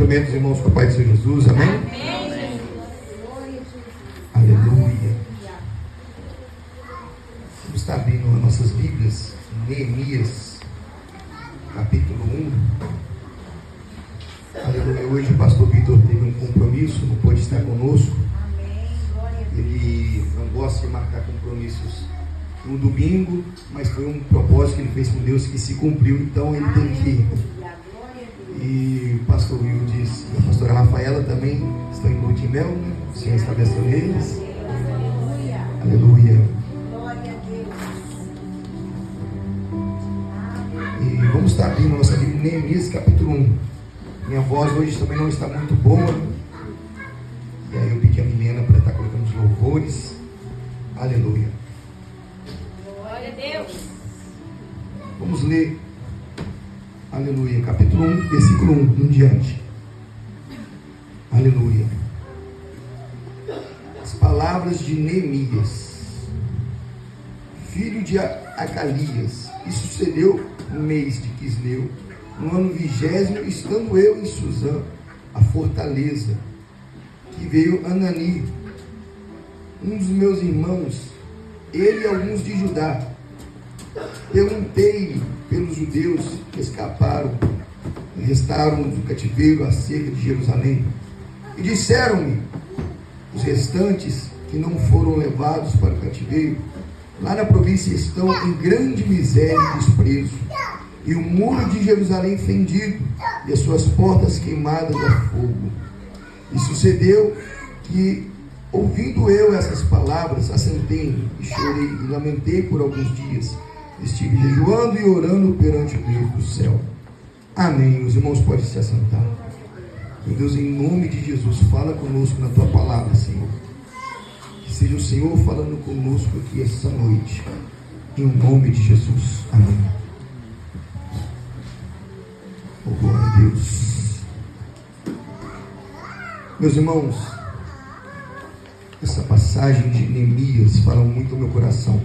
Cumprimento os irmãos com a paz do Senhor Jesus, amém? Amém. Aleluia. Vamos estar abrindo as nossas Bíblias, Neemias, capítulo 1. Aleluia. Hoje o pastor Vitor teve um compromisso, não pôde estar conosco. Ele não gosta de marcar compromissos no domingo, mas foi um propósito que ele fez com Deus que se cumpriu, então ele tem que ir. E o pastor Will disse, e a pastora Rafaela também estão em lua de mel, né? O Senhor está abençoando eles. Aleluia. E vamos estar abrindo nossa Bíblia, Neemias capítulo 1. Minha voz hoje também não está muito boa. E aí eu pedi a Milena para estar colocando os louvores. Aleluia. Glória a Deus. Vamos ler. Aleluia. Capítulo 1, versículo 1 em diante. Aleluia. As palavras de Neemias, filho de Acalias. E sucedeu no mês de Quisleu, no ano 20º, estando eu em Suzã, a fortaleza, que veio Anani, um dos meus irmãos, ele e alguns de Judá. Perguntei-lhe pelos judeus que escaparam e restaram do cativeiro acerca de Jerusalém. E disseram-me, os restantes que não foram levados para o cativeiro, lá na província estão em grande miséria e desprezo, e o muro de Jerusalém fendido, e as suas portas queimadas a fogo. E sucedeu que, ouvindo eu essas palavras, assentei-me e chorei e lamentei por alguns dias. Estive jejuando e orando perante o Deus do céu. Amém. Os irmãos podem se assentar. Meu Deus, em nome de Jesus, fala conosco na tua palavra, Senhor. Que seja o Senhor falando conosco aqui essa noite. Em nome de Jesus. Amém. Oh, glória a Deus. Meus irmãos, essa passagem de Neemias fala muito ao meu coração.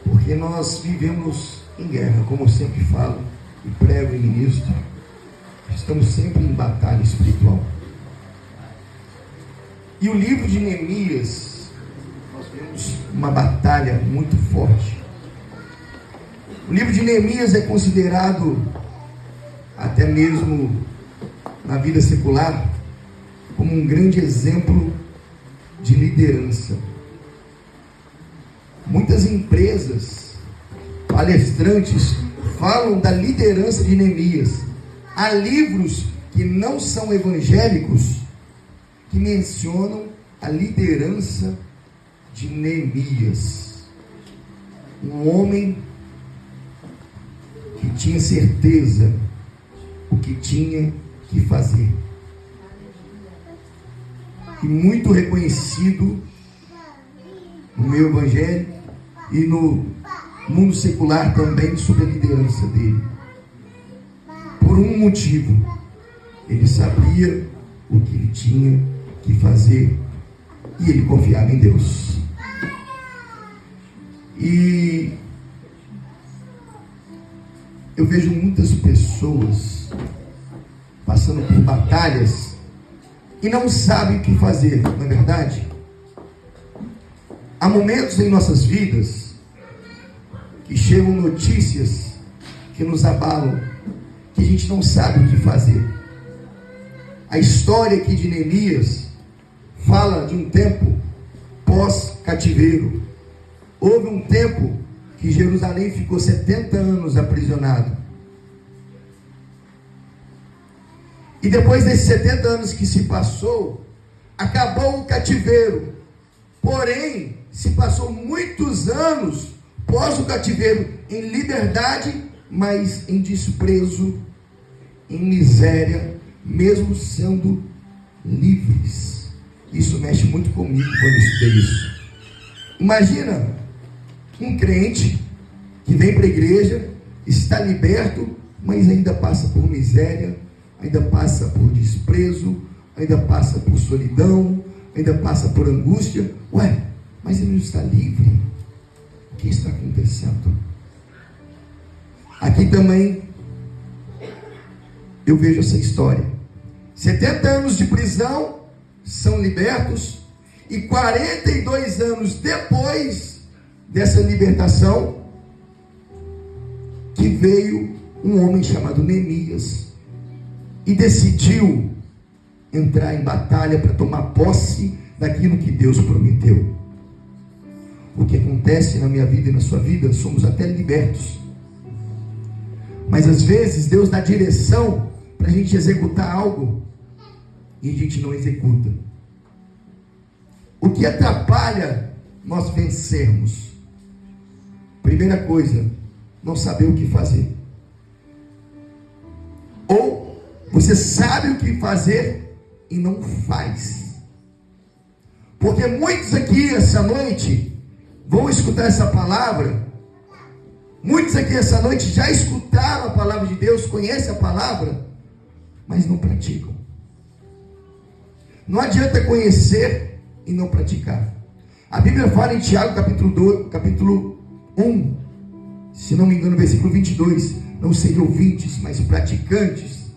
Porque nós vivemos em guerra, como eu sempre falo, e prego e ministro. Estamos sempre em batalha espiritual. E o livro de Neemias, nós vemos uma batalha muito forte. O livro de Neemias é considerado, até mesmo na vida secular, como um grande exemplo de liderança. Muitas empresas, palestrantes, falam da liderança de Neemias. Há livros que não são evangélicos que mencionam a liderança de Neemias. Um homem que tinha certeza o que tinha que fazer. E muito reconhecido no meio evangélico e no mundo secular também sobre a liderança dele. Por um motivo, ele sabia o que ele tinha que fazer e ele confiava em Deus. E eu vejo muitas pessoas passando por batalhas e não sabem o que fazer, não é verdade? Há momentos em nossas vidas que chegam notícias que nos abalam, que a gente não sabe o que fazer. A história aqui de Neemias fala de um tempo pós-cativeiro. Houve um tempo que Jerusalém ficou 70 anos aprisionado. E depois desses 70 anos que se passou, acabou o cativeiro. Porém, se passou muitos anos pós o cativeiro em liberdade, mas em desprezo, em miséria, mesmo sendo livres. Isso mexe muito comigo quando eu estudei isso. Imagina um crente que vem para a igreja, está liberto, mas ainda passa por miséria, ainda passa por desprezo, ainda passa por solidão, ainda passa por angústia. Ué, mas ele não está livre? O que está acontecendo? Aqui também eu vejo essa história. 70 anos de prisão, são libertos, e 42 anos depois dessa libertação, que veio um homem chamado Neemias, e decidiu entrar em batalha para tomar posse daquilo que Deus prometeu. O que acontece na minha vida e na sua vida, somos até libertos, mas às vezes Deus dá direção para a gente executar algo e a gente não executa. O que atrapalha nós vencermos? Primeira coisa, não saber o que fazer. Ou você sabe o que fazer e não faz. Porque muitos aqui essa noite vão escutar essa palavra. Muitos aqui essa noite já escutaram a palavra de Deus, conhecem a palavra, mas não praticam. Não adianta conhecer e não praticar. A Bíblia fala em Tiago capítulo 1, se não me engano, versículo 22, não sejam ouvintes, mas praticantes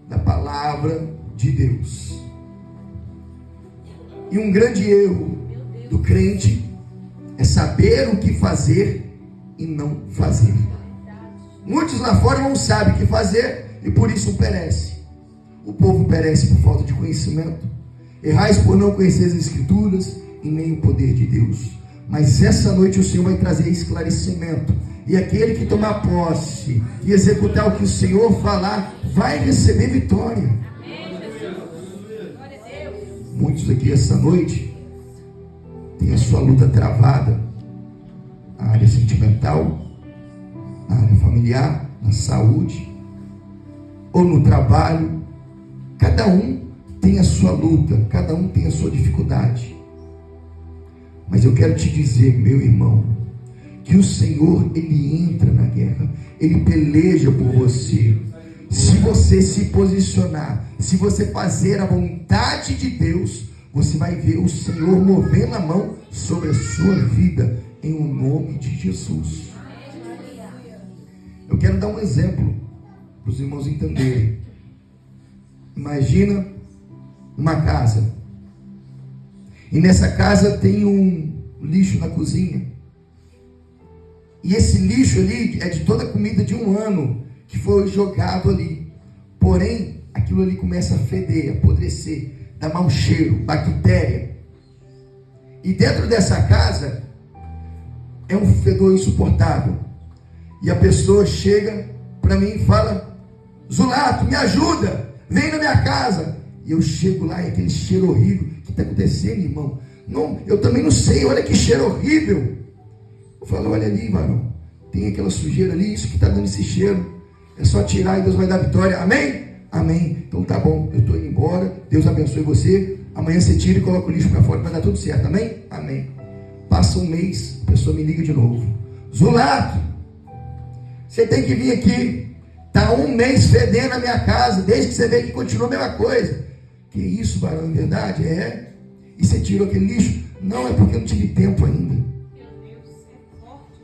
da palavra de Deus. E um grande erro do crente é saber o que fazer e não fazer. Muitos lá fora não sabem o que fazer e por isso perece. O povo perece por falta de conhecimento. Errais por não conhecer as Escrituras e nem o poder de Deus. Mas essa noite o Senhor vai trazer esclarecimento. E aquele que tomar posse e executar o que o Senhor falar, vai receber vitória. Muitos aqui essa noite têm a sua luta travada na área sentimental, na área familiar, na saúde, ou no trabalho. Cada um tem a sua luta, cada um tem a sua dificuldade. Mas eu quero te dizer, meu irmão, que o Senhor, Ele entra na guerra, Ele peleja por você. Se você se posicionar, se você fazer a vontade de Deus, você vai ver o Senhor movendo a mão sobre a sua vida, em o nome de Jesus. Eu quero dar um exemplo para os irmãos entenderem. Imagina uma casa, e nessa casa tem um lixo na cozinha, e esse lixo ali é de toda a comida de um ano que foi jogado ali. Porém, aquilo ali começa a feder, apodrecer, dar mau cheiro, bactéria. E dentro dessa casa é um fedor insuportável. E a pessoa chega para mim e fala: Zulato, me ajuda, vem na minha casa. E eu chego lá e aquele cheiro horrível. O que está acontecendo, irmão? Não, eu também não sei, olha que cheiro horrível. Eu falo: olha ali, varão, tem aquela sujeira ali, isso que está dando esse cheiro. É só tirar e Deus vai dar vitória. Amém? Amém. Então tá bom, eu estou indo embora. Deus abençoe você. Amanhã você tira e coloca o lixo para fora, vai dar tudo certo. Amém? Amém. Passa um mês, a pessoa me liga de novo: Zulato, você tem que vir aqui. Está um mês fedendo a minha casa. Desde que você veio aqui continua a mesma coisa. Que isso, varão, é verdade? É. E você tirou aquele lixo? Não, é porque eu não tive tempo ainda.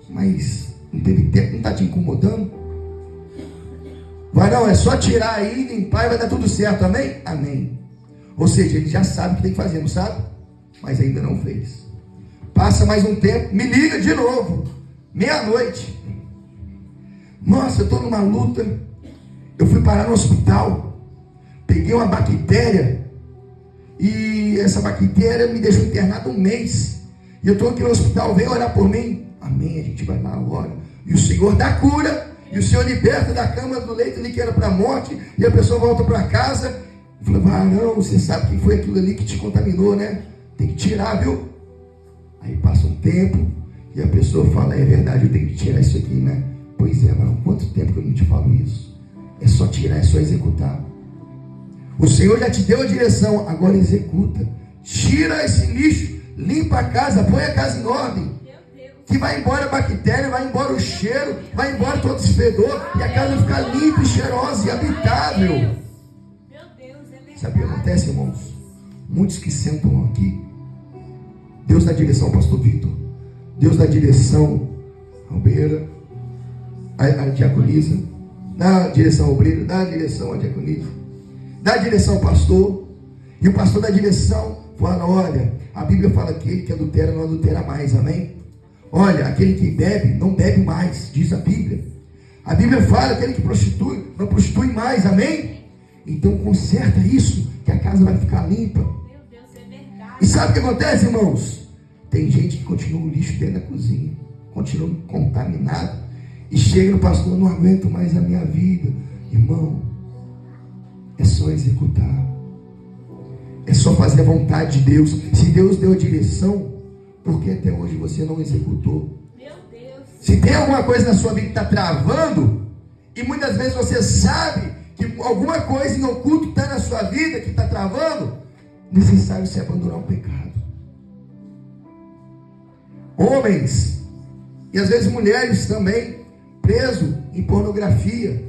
Mas não teve tempo, não está te incomodando? Varão, é só tirar aí, limpar e vai dar tudo certo. Amém? Amém. Ou seja, ele já sabe o que tem que fazer, não sabe? Mas ainda não fez. Passa mais um tempo, me liga de novo, meia-noite. Nossa, eu estou numa luta. Eu fui parar no hospital, peguei uma bactéria, e essa bactéria me deixou internado um mês. E eu estou aqui no hospital, vem orar por mim. Amém, a gente vai lá agora. E o Senhor dá cura, e o Senhor liberta da cama, do leito ali que era para a morte, e a pessoa volta para casa. Eu falei: não, você sabe que foi aquilo ali que te contaminou, né? Tem que tirar, viu? Aí passa um tempo, e a pessoa fala: é verdade, eu tenho que tirar isso aqui, né? Pois é, mas quanto tempo que eu não te falo isso? É só tirar, é só executar. O Senhor já te deu a direção, agora executa. Tira esse lixo, limpa a casa, põe a casa em ordem. Que vai embora a bactéria, vai embora o cheiro, vai embora todo esse fedor, e a casa vai ficar limpa e cheirosa e habitável. Sabe o que acontece, irmãos? Muitos que sentam aqui, Deus dá direção ao pastor Vitor, Deus dá direção ao Beira, a diaconisa, dá direção ao obreiro, dá direção à diaconisa, dá direção ao pastor, e o pastor dá direção, fala, olha, a Bíblia fala que aquele que adultera não adultera mais, amém? Olha, aquele que bebe, não bebe mais, diz a Bíblia. A Bíblia fala que aquele que prostitui, não prostitui mais, amém? Então conserta isso, que a casa vai ficar limpa. Meu Deus, é verdade. E sabe o que acontece, irmãos? Tem gente que continua o lixo dentro da cozinha, continua contaminado, e chega no pastor, não aguento mais a minha vida. Irmão, é só executar, é só fazer a vontade de Deus. Se Deus deu a direção, por que até hoje você não executou? Meu Deus. Se tem alguma coisa na sua vida que está travando, e muitas vezes você sabe que alguma coisa em oculto está na sua vida que está travando, necessário se abandonar o pecado. Homens, e às vezes mulheres também, presos em pornografia.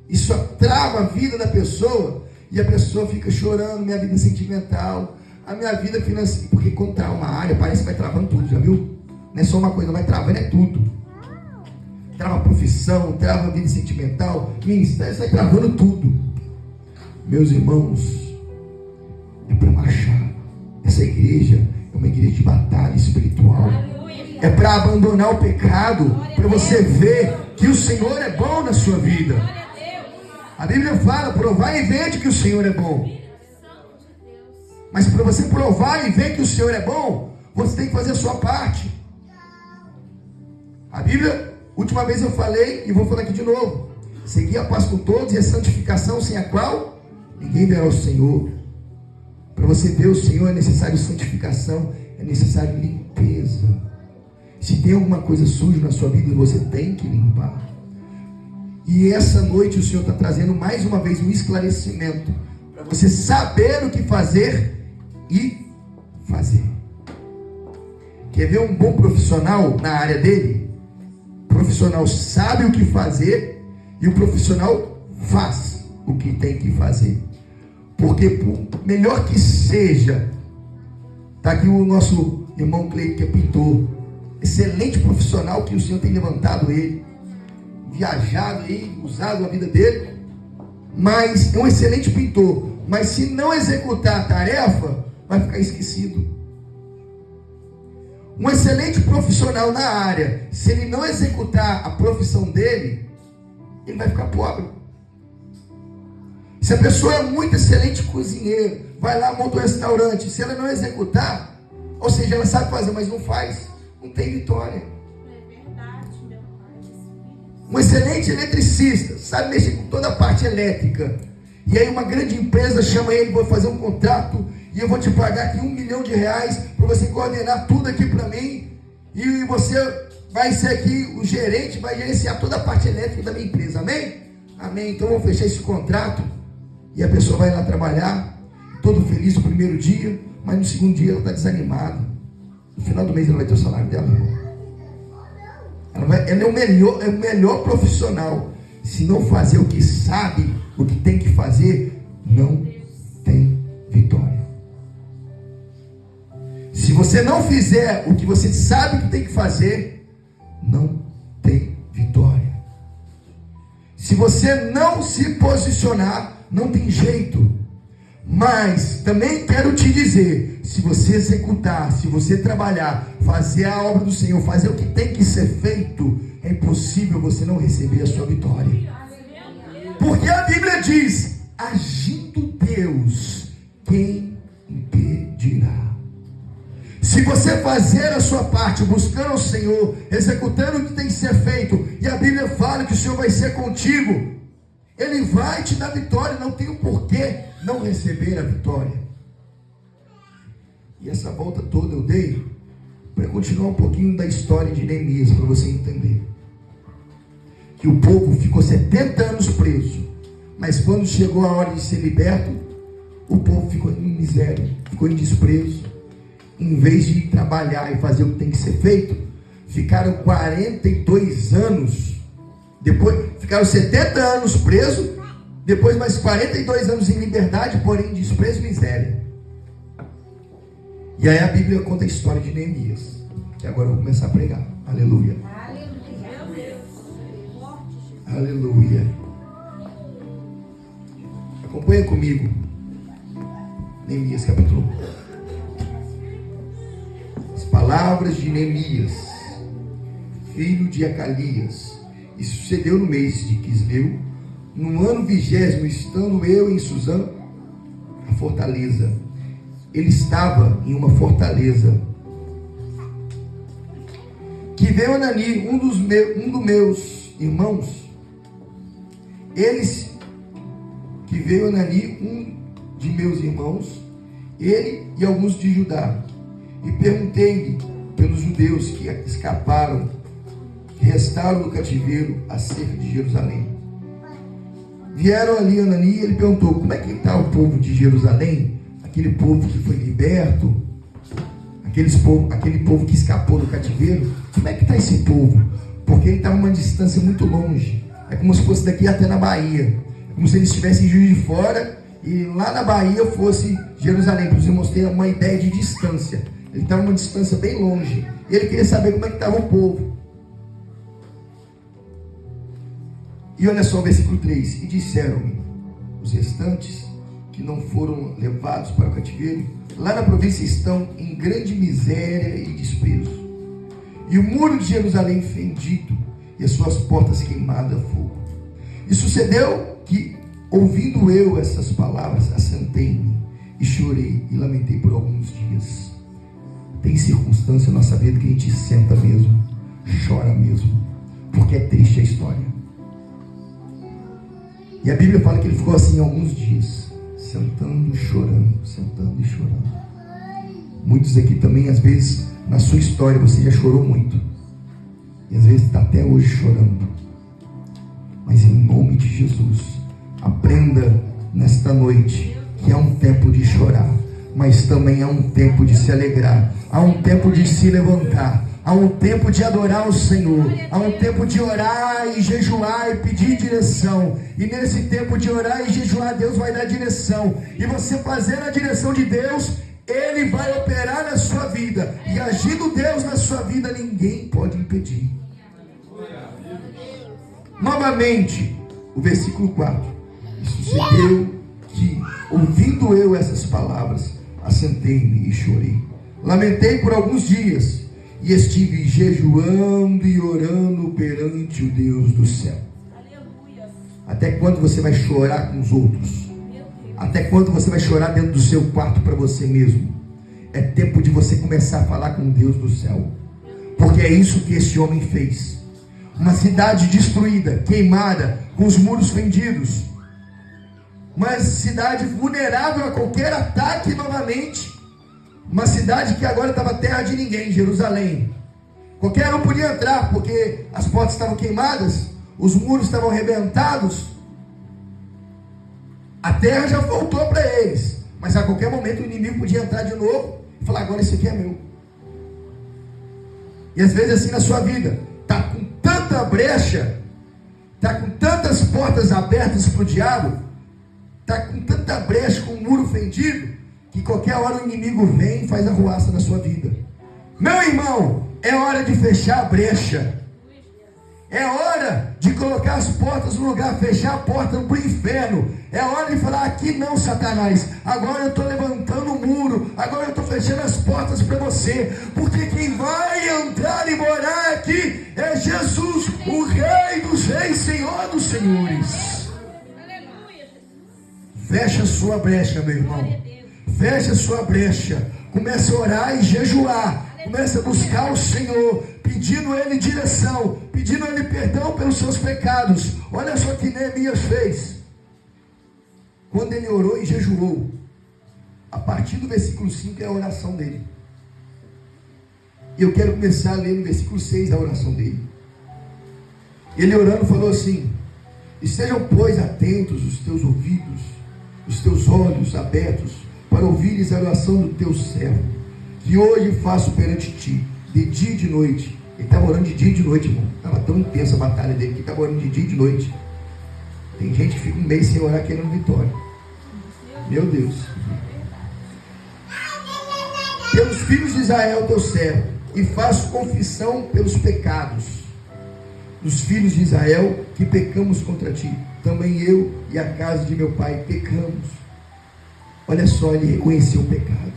Isso trava a vida da pessoa, e a pessoa fica chorando, minha vida sentimental, a minha vida financeira, porque quando trava uma área, parece que vai travando tudo, já viu? Não é só uma coisa, vai travando, é tudo. Trava a profissão, trava a vida sentimental, ministério, vai travando tudo. Meus irmãos, é para marchar. Essa igreja é uma igreja de batalha espiritual. É para abandonar o pecado, para você ver que o Senhor é bom na sua vida. A Bíblia fala, provai e vede que o Senhor é bom. Mas para você provar e ver que o Senhor é bom, você tem que fazer a sua parte. A Bíblia, última vez eu falei, e vou falar aqui de novo: seguir a paz com todos e a santificação, sem a qual ninguém verá o Senhor. Para você ver o Senhor é necessário santificação, é necessário limpeza. Se tem alguma coisa suja na sua vida, você tem que limpar. E essa noite o Senhor está trazendo mais uma vez um esclarecimento, para você saber o que fazer e fazer. Quer ver um bom profissional na área dele? O profissional sabe o que fazer e o profissional faz o que tem que fazer. Porque por melhor que seja, está aqui o nosso irmão Cleiton, que é pintor, excelente profissional, que o Senhor tem levantado ele, viajado aí, usado a vida dele, mas é um excelente pintor, mas se não executar a tarefa, vai ficar esquecido. Um excelente profissional na área, se ele não executar a profissão dele, ele vai ficar pobre. Se a pessoa é muito excelente cozinheiro, vai lá, monta um restaurante, se ela não executar, ou seja, ela sabe fazer, mas não faz, não tem vitória. É verdade, meu pai. Um excelente eletricista, sabe mexer com toda a parte elétrica, e aí uma grande empresa chama ele, vou fazer um contrato, e eu vou te pagar aqui R$1 milhão para você coordenar tudo aqui para mim, e você vai ser aqui o gerente, vai gerenciar toda a parte elétrica da minha empresa, amém? Amém, então eu vou fechar esse contrato, e a pessoa vai lá trabalhar, todo feliz no primeiro dia, mas no segundo dia ela está desanimada. No final do mês ela vai ter o salário dela, irmão. Ela é o melhor profissional. Se não fazer o que sabe, o que tem que fazer, não tem vitória. Se você não fizer o que você sabe que tem que fazer, não tem vitória. Se você não se posicionar, não tem jeito. Mas também quero te dizer, se você executar, se você trabalhar, fazer a obra do Senhor, fazer o que tem que ser feito, é impossível você não receber a sua vitória. Porque a Bíblia diz, agindo Deus, quem impedirá? Se você fazer a sua parte, buscando o Senhor, executando o que tem que ser feito, e a Bíblia fala que o Senhor vai ser contigo, Ele vai te dar vitória, não tem o porquê não receber a vitória. E essa volta toda eu dei para continuar um pouquinho da história de Neemias, para você entender que o povo ficou 70 anos preso, mas quando chegou a hora de ser liberto, o povo ficou em miséria, ficou em desprezo. Em vez de ir trabalhar e fazer o que tem que ser feito, ficaram 42 anos, depois ficaram 70 anos presos, depois mais 42 anos em liberdade, porém em desprezo e miséria. E aí a Bíblia conta a história de Neemias, que agora eu vou começar a pregar. Aleluia. Aleluia. Acompanha comigo. Neemias capítulo 1. As palavras de Neemias, filho de Acalias. E sucedeu no mês de Quisleu, no ano 20º, estando eu em Suzã, a fortaleza. Ele estava em uma fortaleza. Que veio Anani, um dos meus irmãos. Que veio Anani, um de meus irmãos, ele e alguns de Judá. E perguntei-lhe pelos judeus que escaparam, que restaram do cativeiro acerca de Jerusalém. Vieram ali Anani e ele perguntou: como é que está o povo de Jerusalém? Aquele povo que foi liberto, aquele povo que escapou do cativeiro, como é que está esse povo? Porque ele estava uma distância muito longe. É como se fosse daqui até na Bahia. É como se eles estivessem em Juiz de Fora e lá na Bahia fosse Jerusalém, para os irmãos terem uma ideia de distância. Ele estava uma distância bem longe. E ele queria saber como é que estava o povo. E olha só o versículo 3. E disseram-me os restantes que não foram levados para o cativeiro, lá na província estão em grande miséria e desprezo. E o muro de Jerusalém fendido, e as suas portas queimadas a fogo. E sucedeu que, ouvindo eu essas palavras, assentei-me e chorei e lamentei por alguns dias. Tem circunstância na nossa vida que a gente senta mesmo, chora mesmo, porque é triste a história. E a Bíblia fala que ele ficou assim alguns dias, sentando e chorando, sentando e chorando. Muitos aqui também, às vezes, na sua história você já chorou muito, e às vezes está até hoje chorando. Mas em nome de Jesus, aprenda nesta noite que há um tempo de chorar, mas também há um tempo de se alegrar, há um tempo de se levantar, há um tempo de adorar o Senhor, há um tempo de orar e jejuar e pedir direção. E nesse tempo de orar e jejuar, Deus vai dar direção. E você fazendo a direção de Deus, Ele vai operar na sua vida. E agindo Deus na sua vida, ninguém pode impedir. Novamente, o versículo 4. E sucedeu que, ouvindo eu essas palavras, assentei-me e chorei. Lamentei por alguns dias, e estive jejuando e orando perante o Deus do céu. Aleluia. Até quando você vai chorar com os outros? Até quando você vai chorar dentro do seu quarto para você mesmo? É tempo de você começar a falar com o Deus do céu. Porque é isso que esse homem fez. Uma cidade destruída, queimada, com os muros fendidos. Uma cidade vulnerável a qualquer ataque novamente. Uma cidade que agora estava terra de ninguém, Jerusalém. Qualquer um podia entrar, porque as portas estavam queimadas, os muros estavam arrebentados. A terra já voltou para eles, mas a qualquer momento o inimigo podia entrar de novo e falar: agora isso aqui é meu. E às vezes assim na sua vida, está com tanta brecha, está com tantas portas abertas para o diabo, está com tanta brecha, com um muro fendido, que qualquer hora o inimigo vem e faz arruaça na sua vida. Meu irmão, é hora de fechar a brecha. É hora de colocar as portas no lugar, fechar a porta para o inferno. É hora de falar: aqui não, Satanás. Agora eu estou levantando o muro. Agora eu estou fechando as portas para você. Porque quem vai entrar e morar aqui é Jesus, o Rei dos Reis, Senhor dos Senhores. Fecha a sua brecha, meu irmão. Feche a sua brecha. Comece a orar e jejuar. Comece a buscar o Senhor, pedindo a Ele direção, pedindo a Ele perdão pelos seus pecados. Olha só o que Neemias fez. Quando ele orou e jejuou, a partir do versículo 5 é a oração dele. E eu quero começar a ler no versículo 6 a oração dele. Ele orando falou assim: estejam, pois, atentos os teus ouvidos, os teus olhos abertos, para ouvires a oração do teu servo, que hoje faço perante ti, de dia e de noite. Ele estava orando de dia e de noite, irmão. Estava tão intensa a batalha dele, que ele estava orando de dia e de noite. Tem gente que fica um mês sem orar querendo vitória. Meu Deus. Pelos filhos de Israel, teu servo, e faço confissão pelos pecados, dos filhos de Israel que pecamos contra ti. Também eu e a casa de meu pai pecamos. Olha só, ele reconheceu o pecado.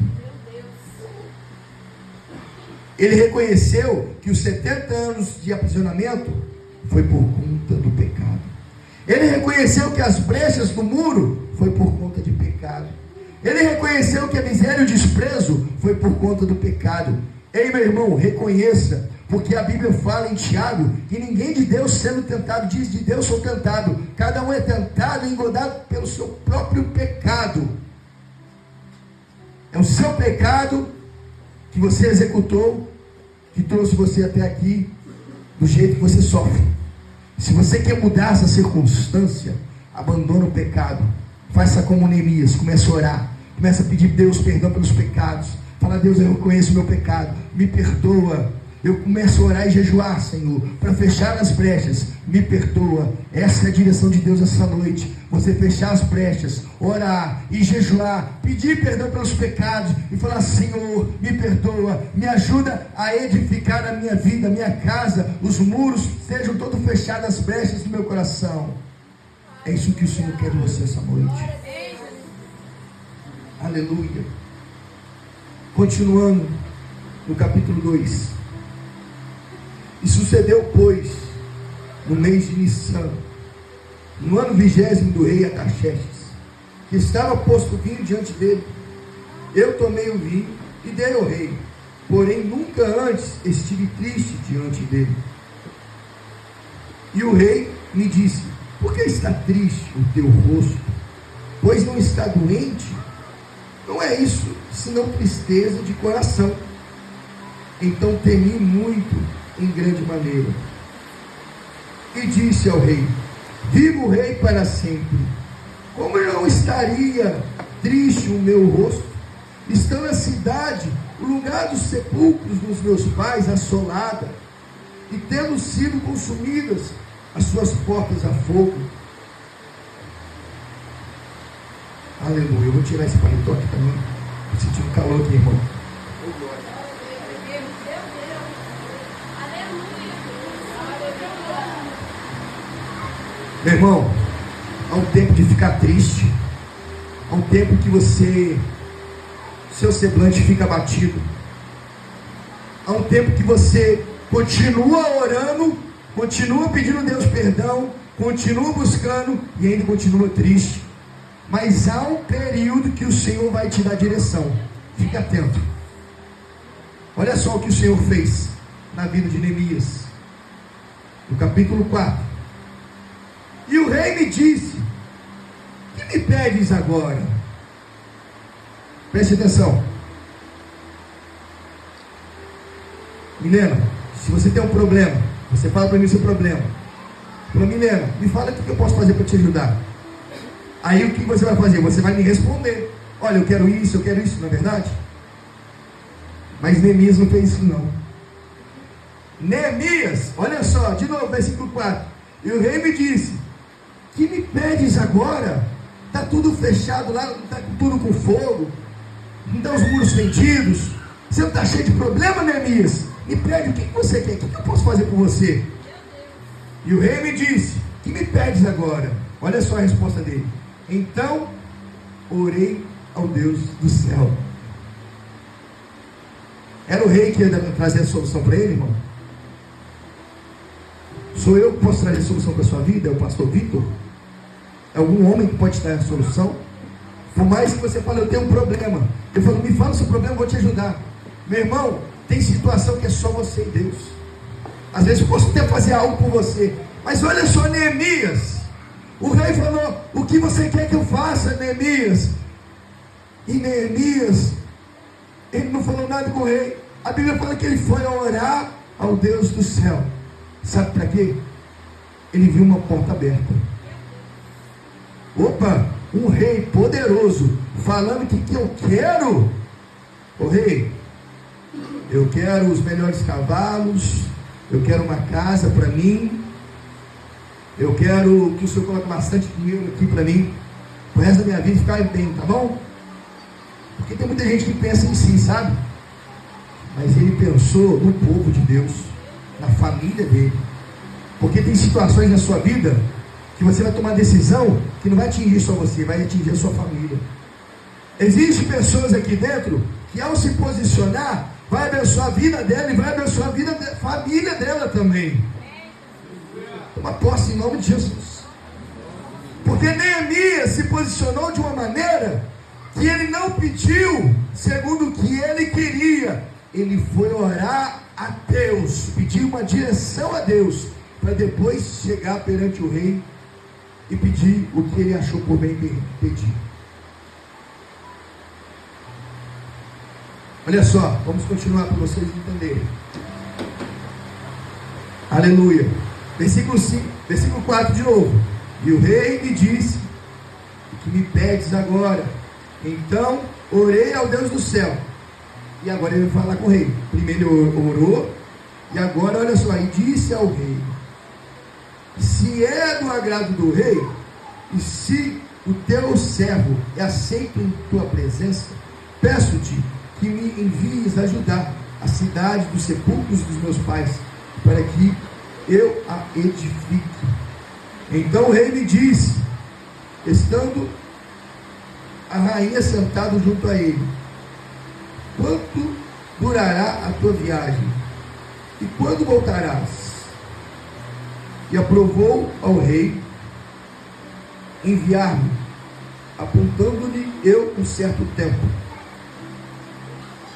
Ele reconheceu que os 70 anos de aprisionamento foi por conta do pecado. Ele reconheceu que as brechas do muro foi por conta de pecado. Ele reconheceu que a miséria e o desprezo foi por conta do pecado. Ei, meu irmão, reconheça, porque a Bíblia fala em Tiago que ninguém de Deus sendo tentado diz: de Deus sou tentado. Cada um é tentado e engodado pelo seu próprio pecado. É o seu pecado que você executou, que trouxe você até aqui, do jeito que você sofre. Se você quer mudar essa circunstância, abandona o pecado. Faça como Neemias, começa a orar, começa a pedir a Deus perdão pelos pecados. Fala: Deus, eu reconheço o meu pecado, me perdoa. Eu começo a orar e jejuar, Senhor, para fechar as brechas. Me perdoa. Essa é a direção de Deus essa noite. Você fechar as brechas, orar e jejuar, pedir perdão pelos pecados e falar: Senhor, me perdoa, me ajuda a edificar a minha vida, a minha casa, os muros sejam todos fechados, as brechas do meu coração. É isso que o Senhor quer de você essa noite. Aleluia. Continuando no capítulo 2. E sucedeu, pois, no mês de Nissan, no ano 20º do rei Artaxerxes, que estava posto vinho diante dele, eu tomei o vinho e dei ao rei, porém nunca antes estive triste diante dele. E o rei me disse: por que está triste o teu rosto? Pois não está doente? Não é isso, senão tristeza de coração. Então temi muito, em grande maneira, e disse ao rei: viva o rei para sempre. Como não estaria triste o meu rosto, estando a cidade, o lugar dos sepulcros dos meus pais, assolada, e tendo sido consumidas as suas portas a fogo? Aleluia. Eu vou tirar esse paletó aqui também. Eu senti um calor aqui, irmão. Meu irmão, há um tempo de ficar triste, há um tempo que seu semblante fica abatido, há um tempo que você continua orando, continua pedindo a Deus perdão, continua buscando e ainda continua triste. Mas há um período que o Senhor vai te dar direção. Fique atento. Olha só o que o Senhor fez na vida de Neemias, no capítulo 4. E o rei me disse: que me pedes agora? Preste atenção. Milena, se você tem um problema, você fala para mim o seu problema. Fala: Milena, me fala o que eu posso fazer para te ajudar. Aí o que você vai fazer? Você vai me responder: olha, eu quero isso, não é verdade? Mas Neemias não fez isso não. Neemias, olha só, de novo, versículo 4. E o rei me disse: que me pedes agora? Está tudo fechado lá, está tudo com fogo, não estão os muros fendidos, você não está cheio de problema, Neemias? Me pede o que você quer, o que eu posso fazer por você? E o rei me disse: que me pedes agora? Olha só a resposta dele: então orei ao Deus do céu. Era o rei que ia trazer a solução para ele, irmão? Sou eu que posso trazer a solução para a sua vida? É o pastor Vitor? É algum homem que pode te dar a solução? Por mais que você fale: eu tenho um problema, eu falo: me fala o seu problema, eu vou te ajudar. Meu irmão, tem situação que é só você e Deus. Às vezes eu posso até fazer algo por você, mas olha só Neemias. O rei falou: o que você quer que eu faça, Neemias? E Neemias, ele não falou nada com o rei. A Bíblia fala que ele foi orar ao Deus do céu. Sabe para quê? Ele viu uma porta aberta. Opa, um rei poderoso falando que eu quero. Ô rei, eu quero os melhores cavalos, eu quero uma casa para mim, eu quero que o senhor coloque bastante dinheiro aqui para mim, o resto da minha vida ficar bem, tá bom? Porque tem muita gente que pensa em si, sabe? Mas ele pensou no povo de Deus, na família dele. Porque tem situações na sua vida que você vai tomar decisão que não vai atingir só você, vai atingir a sua família. Existem pessoas aqui dentro que ao se posicionar, vai abençoar a vida dela e vai abençoar a vida da família dela também. Toma posse em nome de Jesus. Porque Neemias se posicionou de uma maneira que ele não pediu segundo o que ele queria. Ele foi orar a Deus, pedir uma direção a Deus, para depois chegar perante o rei e pedir o que ele achou por bem pedir. Olha só, vamos continuar para vocês entenderem. Aleluia. Versículo 4 de novo. E o rei me disse: o que me pedes agora? Então orei ao Deus do céu. E agora ele vai falar com o rei. Primeiro ele orou, e agora olha só, e disse ao rei: se é do agrado do rei, e se o teu servo é aceito em tua presença, peço-te que me envies ajudar a cidade dos sepulcros dos meus pais, para que eu a edifique. Então o rei me disse, estando a rainha sentada junto a ele: quanto durará a tua viagem? E quando voltarás? E aprovou ao rei enviar-me, apontando-lhe eu um certo tempo.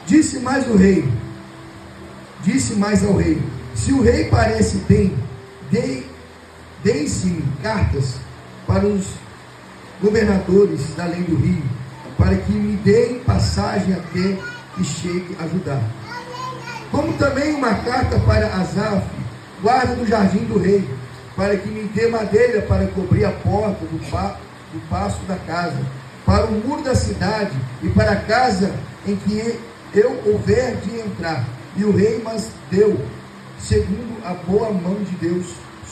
Disse mais ao rei: se o rei parece bem, deem-se-me cartas para os governadores da além do rio, para que me deem passagem até que chegue a ajudar. Como também uma carta para Asaf, guarda do jardim do rei, para que me dê madeira para cobrir a porta do paço da casa, para o muro da cidade e para a casa em que eu houver de entrar. E o rei mas deu, segundo a boa mão de Deus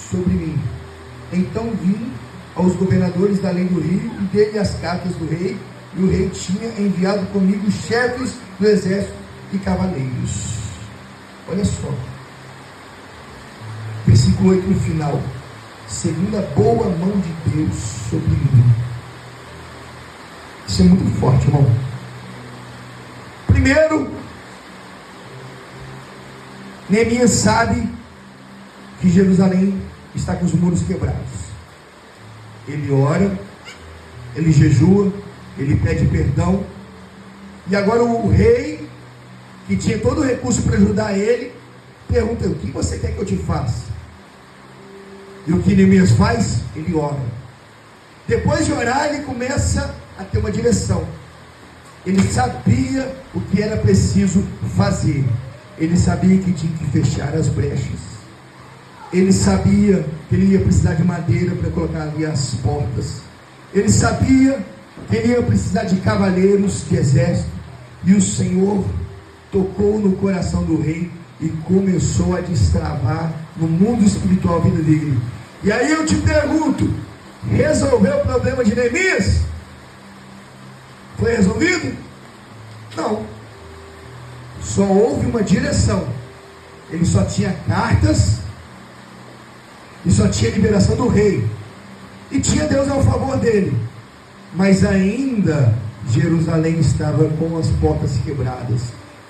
sobre mim. Então vim aos governadores da além do rio e dei-lhe as cartas do rei, e o rei tinha enviado comigo chefes do exército e cavaleiros. Olha só, versículo 8 no final: segundo a boa mão de Deus sobre mim. Isso é muito forte, irmão. Primeiro, Neemias sabe que Jerusalém está com os muros quebrados. Ele ora, ele jejua, ele pede perdão. E agora o rei, que tinha todo o recurso para ajudar ele, pergunta: o que você quer que eu te faça? E o que Neemias faz? Ele ora. Depois de orar, ele começa a ter uma direção. Ele sabia o que era preciso fazer. Ele sabia que tinha que fechar as brechas. Ele sabia que ele ia precisar de madeira para colocar ali as portas. Ele sabia que ele ia precisar de cavaleiros, de exército. E o Senhor tocou no coração do rei e começou a destravar no mundo espiritual a vida dele. E aí eu te pergunto: resolveu o problema de Neemias? Foi resolvido? Não. Só houve uma direção. Ele só tinha cartas e só tinha liberação do rei, e tinha Deus ao favor dele, mas ainda Jerusalém estava com as portas quebradas,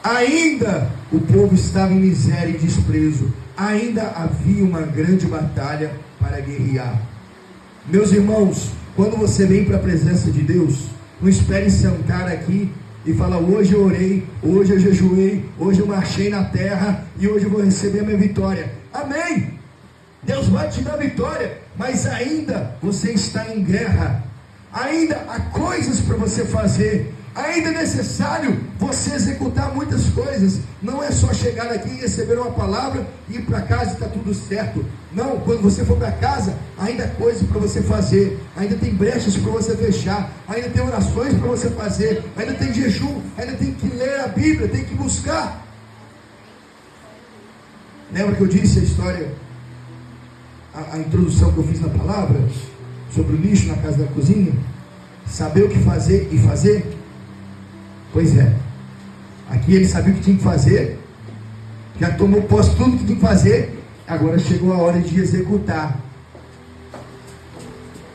ainda o povo estava em miséria e desprezo, ainda havia uma grande batalha para guerrear. Meus irmãos, quando você vem para a presença de Deus, não espere sentar aqui e falar: hoje eu orei, hoje eu jejuei, hoje eu marchei na terra e hoje eu vou receber a minha vitória. Amém! Deus vai te dar vitória, mas ainda você está em guerra, ainda há coisas para você fazer, ainda é necessário você executar muitas coisas. Não é só chegar aqui e receber uma palavra e ir para casa e está tudo certo. Não, quando você for para casa, ainda há coisas para você fazer, ainda tem brechas para você fechar, ainda tem orações para você fazer, ainda tem jejum, ainda tem que ler a Bíblia, tem que buscar. Lembra que eu disse a história, a introdução que eu fiz na palavra, sobre o lixo na casa da cozinha? Saber o que fazer e fazer? Pois é, aqui ele sabia o que tinha que fazer, já tomou posse de tudo que tinha que fazer, Agora chegou a hora de executar.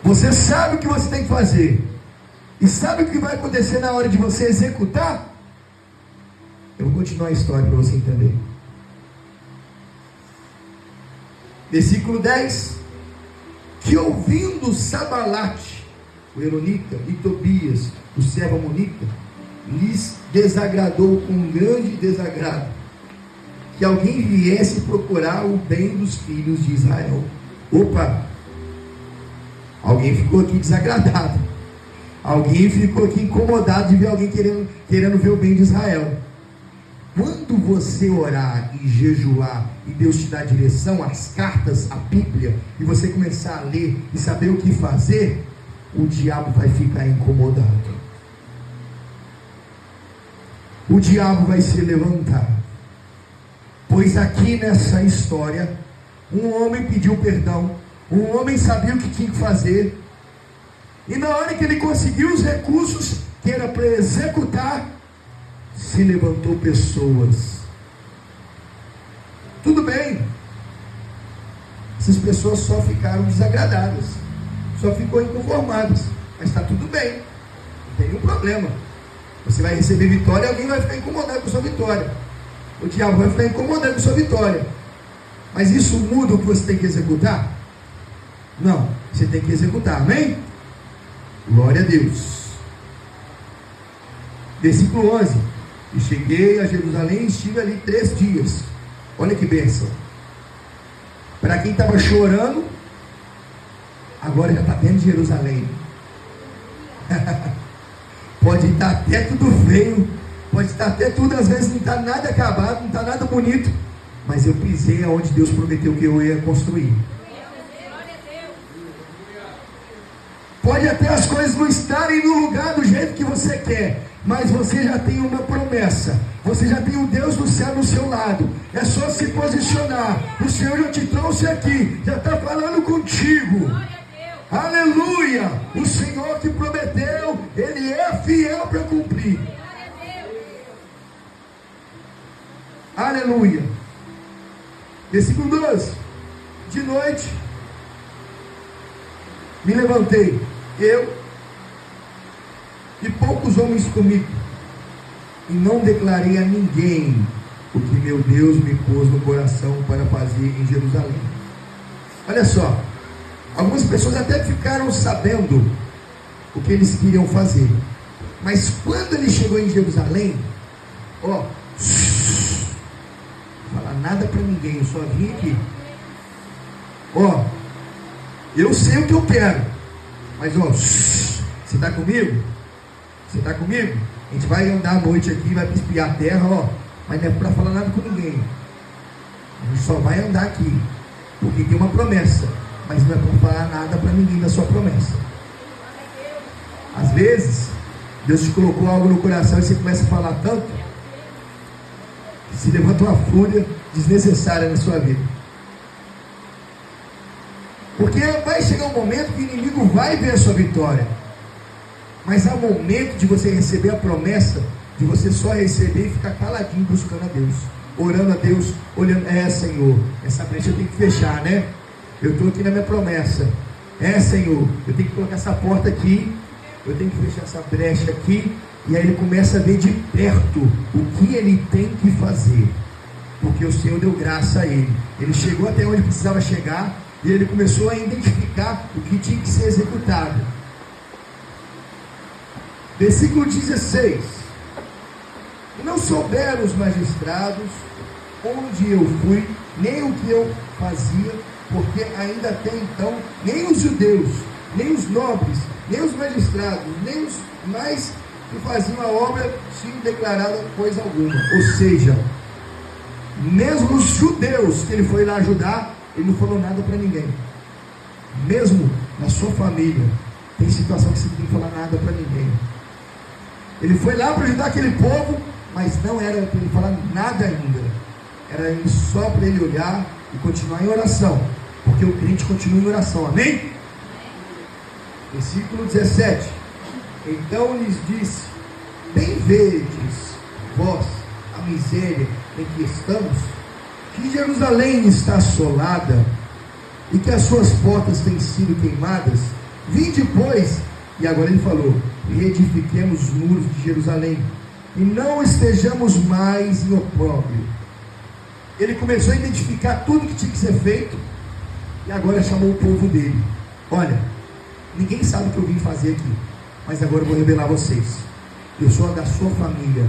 Você sabe o que você tem que fazer. E sabe o que vai acontecer na hora de você executar? Eu vou continuar a história para você entender. Versículo 10. Que ouvindo Sabalate, o Elonita, e Tobias, o servo amonita, lhes desagradou com um grande desagrado, que alguém viesse procurar o bem dos filhos de Israel. Opa! Alguém ficou aqui desagradado. Alguém ficou aqui incomodado de ver alguém querendo ver o bem de Israel. Quando você orar e jejuar e Deus te dar direção, as cartas, a Bíblia, e você começar a ler e saber o que fazer, o diabo vai ficar incomodado. O diabo vai se levantar. Pois aqui nessa história, um homem pediu perdão, um homem sabia o que tinha que fazer, e na hora que ele conseguiu os recursos que era para executar, se levantou pessoas. Tudo bem, essas pessoas só ficaram desagradadas, só ficou inconformadas, mas está tudo bem, não tem nenhum problema. Você vai receber vitória, alguém vai ficar incomodado com a sua vitória. O diabo vai ficar incomodado com a sua vitória. Mas isso muda o que você tem que executar? Não, você tem que executar, amém? Glória a Deus. Versículo 11. E cheguei a Jerusalém e estive ali 3 dias. Olha que bênção. Para quem estava chorando, agora já está dentro de Jerusalém. Pode estar até tudo feio, pode estar até tudo, às vezes não está nada acabado, não está nada bonito, mas eu pisei aonde Deus prometeu que eu ia construir. Pode até as coisas não estarem no lugar do jeito que você quer, mas você já tem uma promessa, você já tem o Deus do céu do seu lado, é só se posicionar. O Senhor já te trouxe aqui, já está falando contigo. Aleluia! O Senhor que prometeu, Ele é fiel para cumprir. Aleluia! Versículo 12. De noite me levantei, eu e poucos homens comigo, e não declarei a ninguém o que meu Deus me pôs no coração para fazer em Jerusalém. Olha só, algumas pessoas até ficaram sabendo o que eles queriam fazer, mas quando ele chegou em Jerusalém, ó, não falar nada para ninguém, eu só vim aqui. Ó, eu sei o que eu quero, mas ó, você está comigo? Você está comigo? A gente vai andar à noite aqui, vai espiar a terra, ó, mas não é para falar nada com ninguém. A gente só vai andar aqui, porque tem uma promessa, mas não é para falar nada para ninguém da sua promessa. Às vezes, Deus te colocou algo no coração e você começa a falar tanto, que se levanta uma fúria desnecessária na sua vida. Porque vai chegar um momento que o inimigo vai ver a sua vitória, mas há um momento de você receber a promessa, de você só receber e ficar caladinho buscando a Deus, orando a Deus, olhando, Senhor, essa brecha eu tenho que fechar, né? Eu estou aqui na minha promessa, Senhor, eu tenho que colocar essa porta aqui, eu tenho que fechar essa brecha aqui, e aí ele começa a ver de perto o que ele tem que fazer, porque o Senhor deu graça a ele, ele chegou até onde precisava chegar, e ele começou a identificar o que tinha que ser executado. Versículo 16. E não souberam os magistrados onde eu fui, nem o que eu fazia, porque ainda até então, nem os judeus, nem os nobres, nem os magistrados, nem os mais que faziam a obra tinham declarado coisa alguma. Ou seja, mesmo os judeus que ele foi lá ajudar, ele não falou nada para ninguém. Mesmo na sua família, tem situação que você não tem que falar nada para ninguém. Ele foi lá para ajudar aquele povo, mas não era para ele falar nada ainda. Era só para ele olhar e continuar em oração, porque o crente continua em oração, amém? Versículo 17. Então lhes disse: bem vedes vós a miséria em que estamos, que Jerusalém está assolada e que as suas portas têm sido queimadas, vinde, pois, e agora ele falou, reedifiquemos os muros de Jerusalém, e não estejamos mais em opróbrio. Ele começou a identificar tudo que tinha que ser feito, e agora chamou o povo dele. Olha, ninguém sabe o que eu vim fazer aqui, mas agora eu vou revelar a vocês. Eu sou da sua família.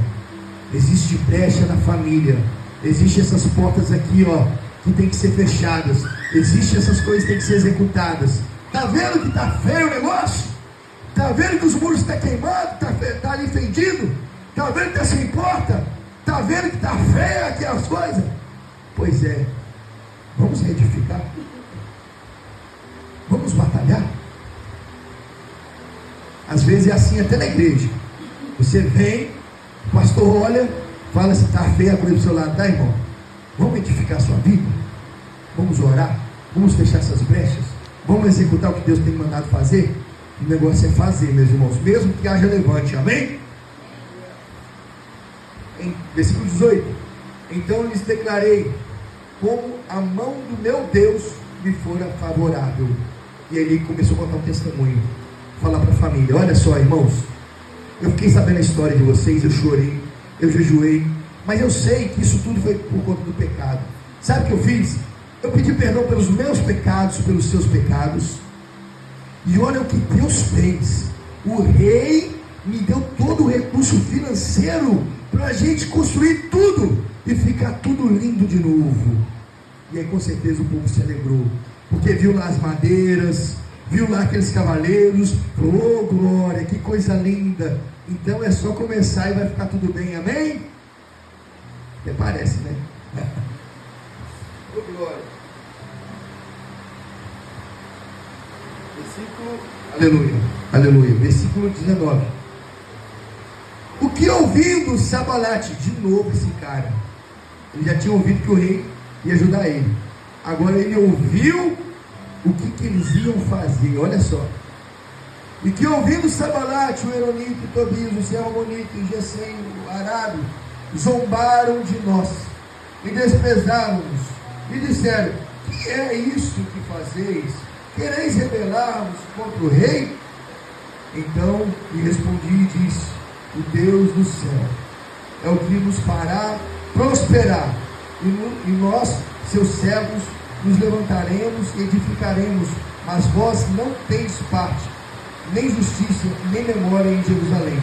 Existe brecha na família. Existem essas portas aqui, ó, que tem que ser fechadas. Existem essas coisas que tem que ser executadas. Tá vendo que tá feio o negócio? Tá vendo que os muros estão queimados? Tá ali fendido? Tá vendo que tá sem porta? Tá vendo que tá feio aqui as coisas? Pois é, vamos reedificar? Vamos batalhar? Às vezes é assim até na igreja. Você vem, o pastor olha, fala se está feia a coisa do seu lado, tá, irmão? Vamos edificar a sua vida? Vamos orar? Vamos fechar essas brechas? Vamos executar o que Deus tem mandado fazer? O negócio é fazer, meus irmãos, mesmo que haja levante, amém? Em versículo 18: então lhes declarei, como a mão do meu Deus me fora favorável. E ele começou a contar um testemunho, falar para a família. Olha só, irmãos, eu fiquei sabendo a história de vocês, eu chorei, eu jejuei, mas eu sei que isso tudo foi por conta do pecado. Sabe o que eu fiz? Eu pedi perdão pelos meus pecados, pelos seus pecados. E olha o que Deus fez. O rei me deu todo o recurso financeiro para a gente construir tudo e ficar tudo lindo de novo. E aí com certeza o povo se alegrou, porque viu lá as madeiras, viu lá aqueles cavaleiros, falou, oh glória, que coisa linda. Então é só começar e vai ficar tudo bem, amém? Até parece, né? Oh glória. Versículo, aleluia, aleluia, versículo 19. O que ouvindo Sambalate, de novo esse cara, ele já tinha ouvido que o rei ia ajudar ele, agora ele ouviu o que eles iam fazer, olha só. E que ouvindo Sambalate, o Eronito, o Tobias, o Sermonito, o Gesem, o Arábio, zombaram de nós e desprezaram-nos e disseram, que é isso que fazeis? Quereis rebelar-vos contra o rei? Então lhe respondi e disse, o Deus do céu é o que nos fará prosperar, e nós, seus servos, nos levantaremos e edificaremos, mas vós não tendes parte, nem justiça, nem memória em Jerusalém.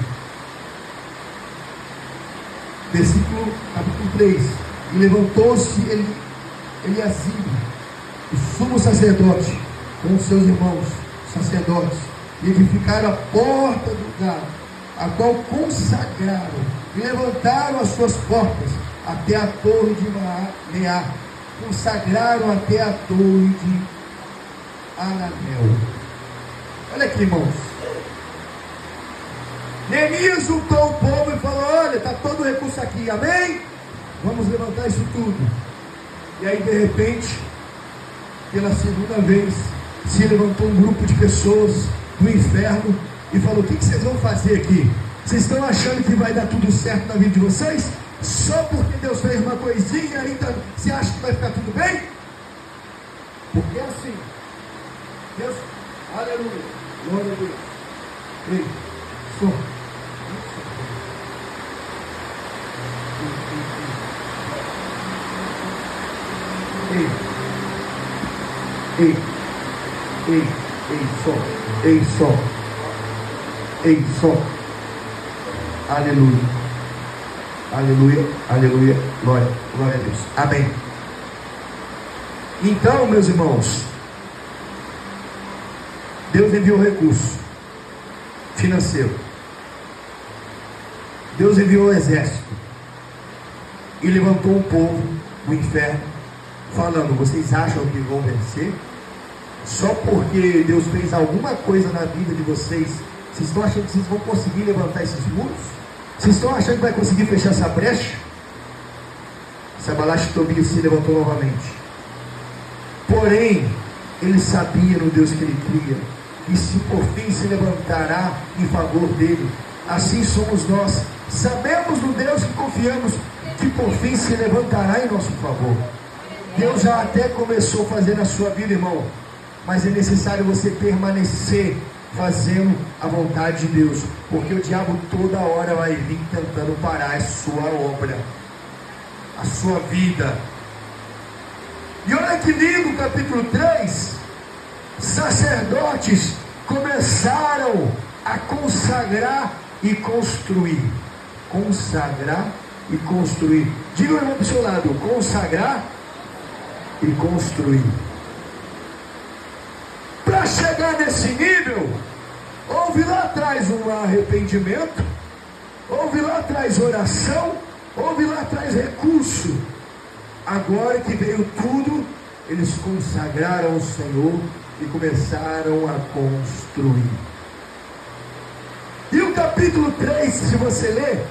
Versículo, capítulo 3. E levantou-se Eliasibe, o sumo sacerdote, com os seus irmãos sacerdotes, e edificaram a porta do lugar, a qual consagraram, e levantaram as suas portas até a torre de Meá, consagraram até a torre de Ananel. Olha aqui, irmãos. Neemias juntou o povo e falou, olha, está todo o recurso aqui, amém? Vamos levantar isso tudo. E aí de repente, pela segunda vez, se levantou um grupo de pessoas do inferno e falou, o que vocês vão fazer aqui? Vocês estão achando que vai dar tudo certo na vida de vocês? Só porque Deus fez uma coisinha ainda, você acha que vai ficar tudo bem? Porque é assim. Deus, aleluia, glória a Deus. Ei, som. Ei, som. Aleluia, aleluia, aleluia, glória a Deus, amém. Então, meus irmãos, Deus enviou recurso financeiro, Deus enviou o exército e levantou o povo do inferno, falando, vocês acham que vão vencer? Só porque Deus fez alguma coisa na vida de vocês, vocês estão achando que vocês vão conseguir levantar esses muros? Vocês estão achando que vai conseguir fechar essa brecha? Sambalate e Tobias se levantou novamente. Porém, ele sabia no Deus que ele cria, e se por fim se levantará em favor dele. Assim somos nós. Sabemos no Deus que confiamos, que por fim se levantará em nosso favor. Deus já até começou a fazer na sua vida, irmão, mas é necessário você permanecer fazendo a vontade de Deus, porque o diabo toda hora vai vir tentando parar a sua obra, a sua vida. E olha que lindo, capítulo 3, sacerdotes começaram a consagrar e construir. Consagrar e construir. Diga o irmão para o seu lado: consagrar e construir. Para chegar nesse nível, houve lá atrás um arrependimento, houve lá atrás oração, houve lá atrás recurso. Agora que veio tudo, eles consagraram ao Senhor e começaram a construir. E o capítulo 3, se você ler,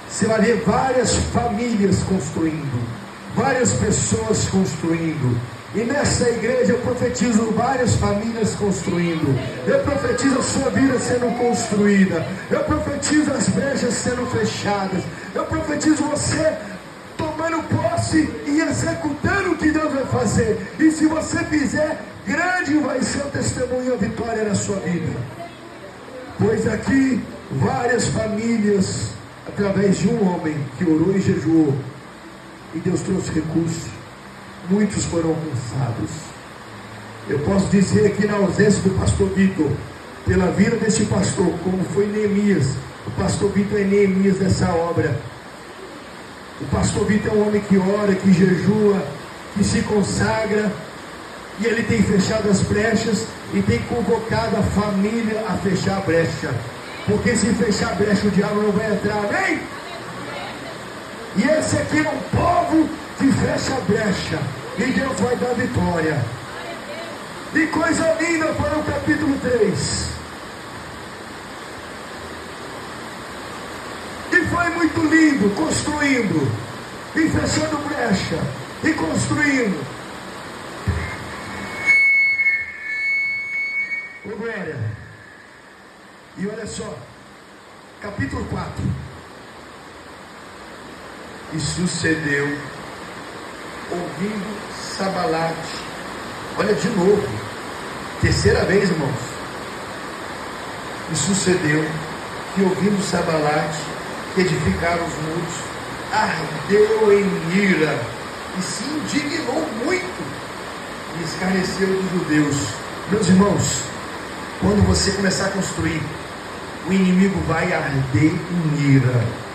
você vai ver várias famílias construindo, várias pessoas construindo. E nessa igreja eu profetizo várias famílias construindo. Eu profetizo a sua vida sendo construída. Eu profetizo as brechas sendo fechadas. Eu profetizo você tomando posse e executando o que Deus vai fazer. E se você fizer, grande vai ser o testemunho e a vitória na sua vida. Pois aqui várias famílias, através de um homem que orou e jejuou, e Deus trouxe recursos, muitos foram alcançados. Eu posso dizer aqui, na ausência do pastor Vitor, pela vida desse pastor, como foi Neemias, o pastor Vitor é Neemias dessa obra. O pastor Vitor é um homem que ora, que jejua, que se consagra, e ele tem fechado as brechas e tem convocado a família a fechar a brecha, porque se fechar a brecha o diabo não vai entrar, amém? E esse aqui é um povo que fecha a brecha, e Deus vai dar vitória. E coisa linda para o capítulo 3. E foi muito lindo, construindo, e fechando brecha, e construindo. Ô glória. E olha só, capítulo 4. E sucedeu, ouvindo Sabalate, olha de novo, terceira vez, irmãos. E sucedeu que, ouvindo Sabalate, que edificaram os muros, ardeu em ira e se indignou muito e escarneceu dos judeus. Meus irmãos, quando você começar a construir, o inimigo vai arder em ira.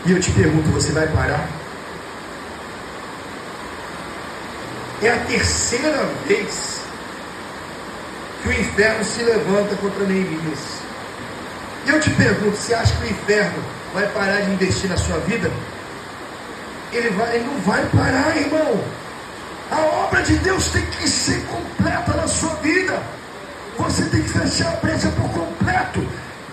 E eu te pergunto, você vai parar? É a terceira vez que o inferno se levanta contra Neemias. E eu te pergunto, você acha que o inferno vai parar de investir na sua vida? Ele não vai parar, irmão. A obra de Deus tem que ser completa na sua vida. Você tem que fechar a brecha por completo.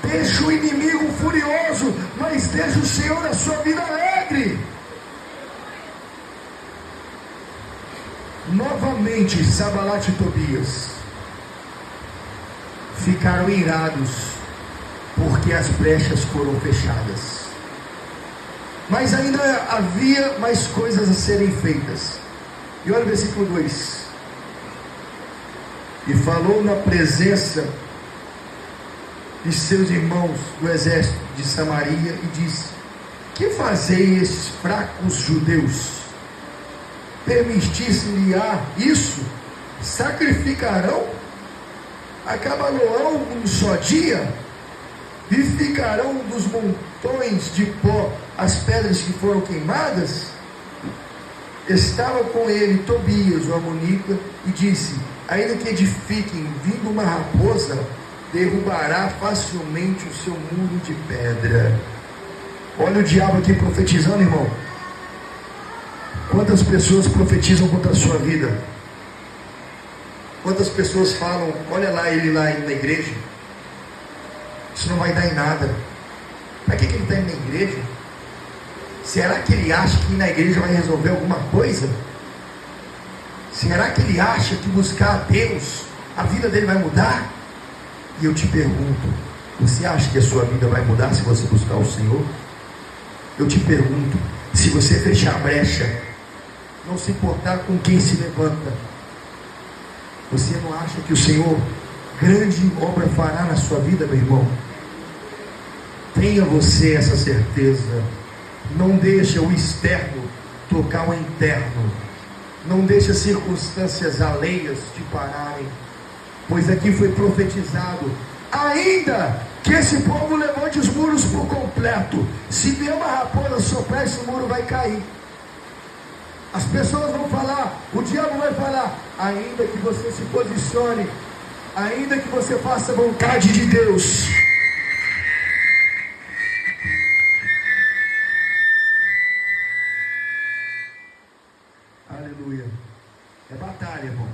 Deixa o inimigo furioso, mas deixa o Senhor na sua vida alegre. Novamente, Sabalate e Tobias ficaram irados, porque as brechas foram fechadas. Mas ainda havia mais coisas a serem feitas. E olha o versículo 2. E falou na presença de seus irmãos do exército de Samaria e disse: que fazei esses fracos judeus? Permitisse-lhe-á isso? Sacrificarão? Acabar-lhe-ão um só dia? E ficarão dos montões de pó as pedras que foram queimadas? Estava com ele Tobias, o amonita, e disse: ainda que edifiquem, vindo uma raposa, derrubará facilmente o seu muro de pedra. Olha o diabo aqui profetizando, irmão. Quantas pessoas profetizam contra a sua vida? Quantas pessoas falam: olha lá ele lá na igreja, isso não vai dar em nada. Para que ele está indo na igreja? Será que ele acha que ir na igreja vai resolver alguma coisa? Será que ele acha que buscar a Deus, a vida dele vai mudar? E eu te pergunto, você acha que a sua vida vai mudar se você buscar o Senhor? Eu te pergunto, se você fechar a brecha, não se importar com quem se levanta. Você não acha que o Senhor grande obra fará na sua vida, meu irmão? Tenha você essa certeza. Não deixa o externo tocar o interno. Não deixa circunstâncias alheias te pararem. Pois aqui foi profetizado: ainda que esse povo levante os muros por completo, se vier uma raposa soprar, esse muro vai cair. As pessoas vão falar, o diabo vai falar: ainda que você se posicione, ainda que você faça a vontade de Deus, aleluia, é batalha, irmão.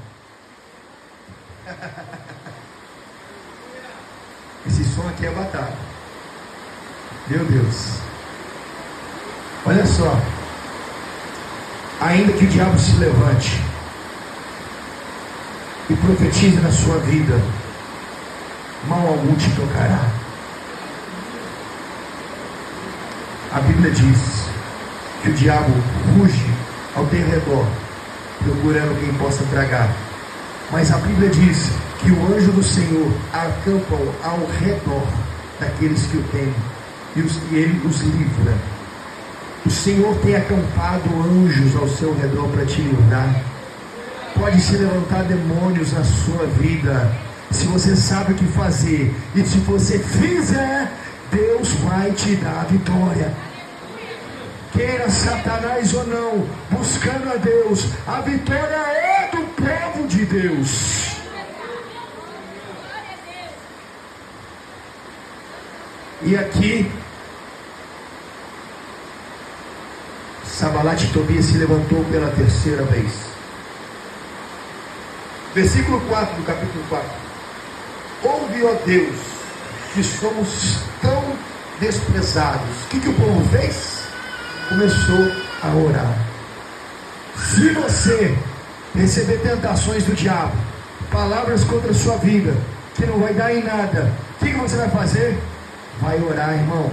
Esse som aqui é batalha. Meu Deus. Olha só. Ainda que o diabo se levante e profetize na sua vida, mal algum te tocará. A Bíblia diz que o diabo ruge ao teu redor, procurando quem possa tragar. Mas a Bíblia diz que o anjo do Senhor acampa ao redor daqueles que o temem, e ele os livra. O Senhor tem acampado anjos ao seu redor para te livrar. Pode se levantar demônios na sua vida, se você sabe o que fazer, e se você fizer, Deus vai te dar a vitória. Queira Satanás ou não, buscando a Deus, a vitória é do povo de Deus. E aqui Sanbalat e Tobias se levantou pela terceira vez. Versículo 4 do capítulo 4. Ouve, ó Deus, que somos tão desprezados. O que o povo fez? Começou a orar. Se você receber tentações do diabo, palavras contra a sua vida, que não vai dar em nada, o que você vai fazer? Vai orar, irmão.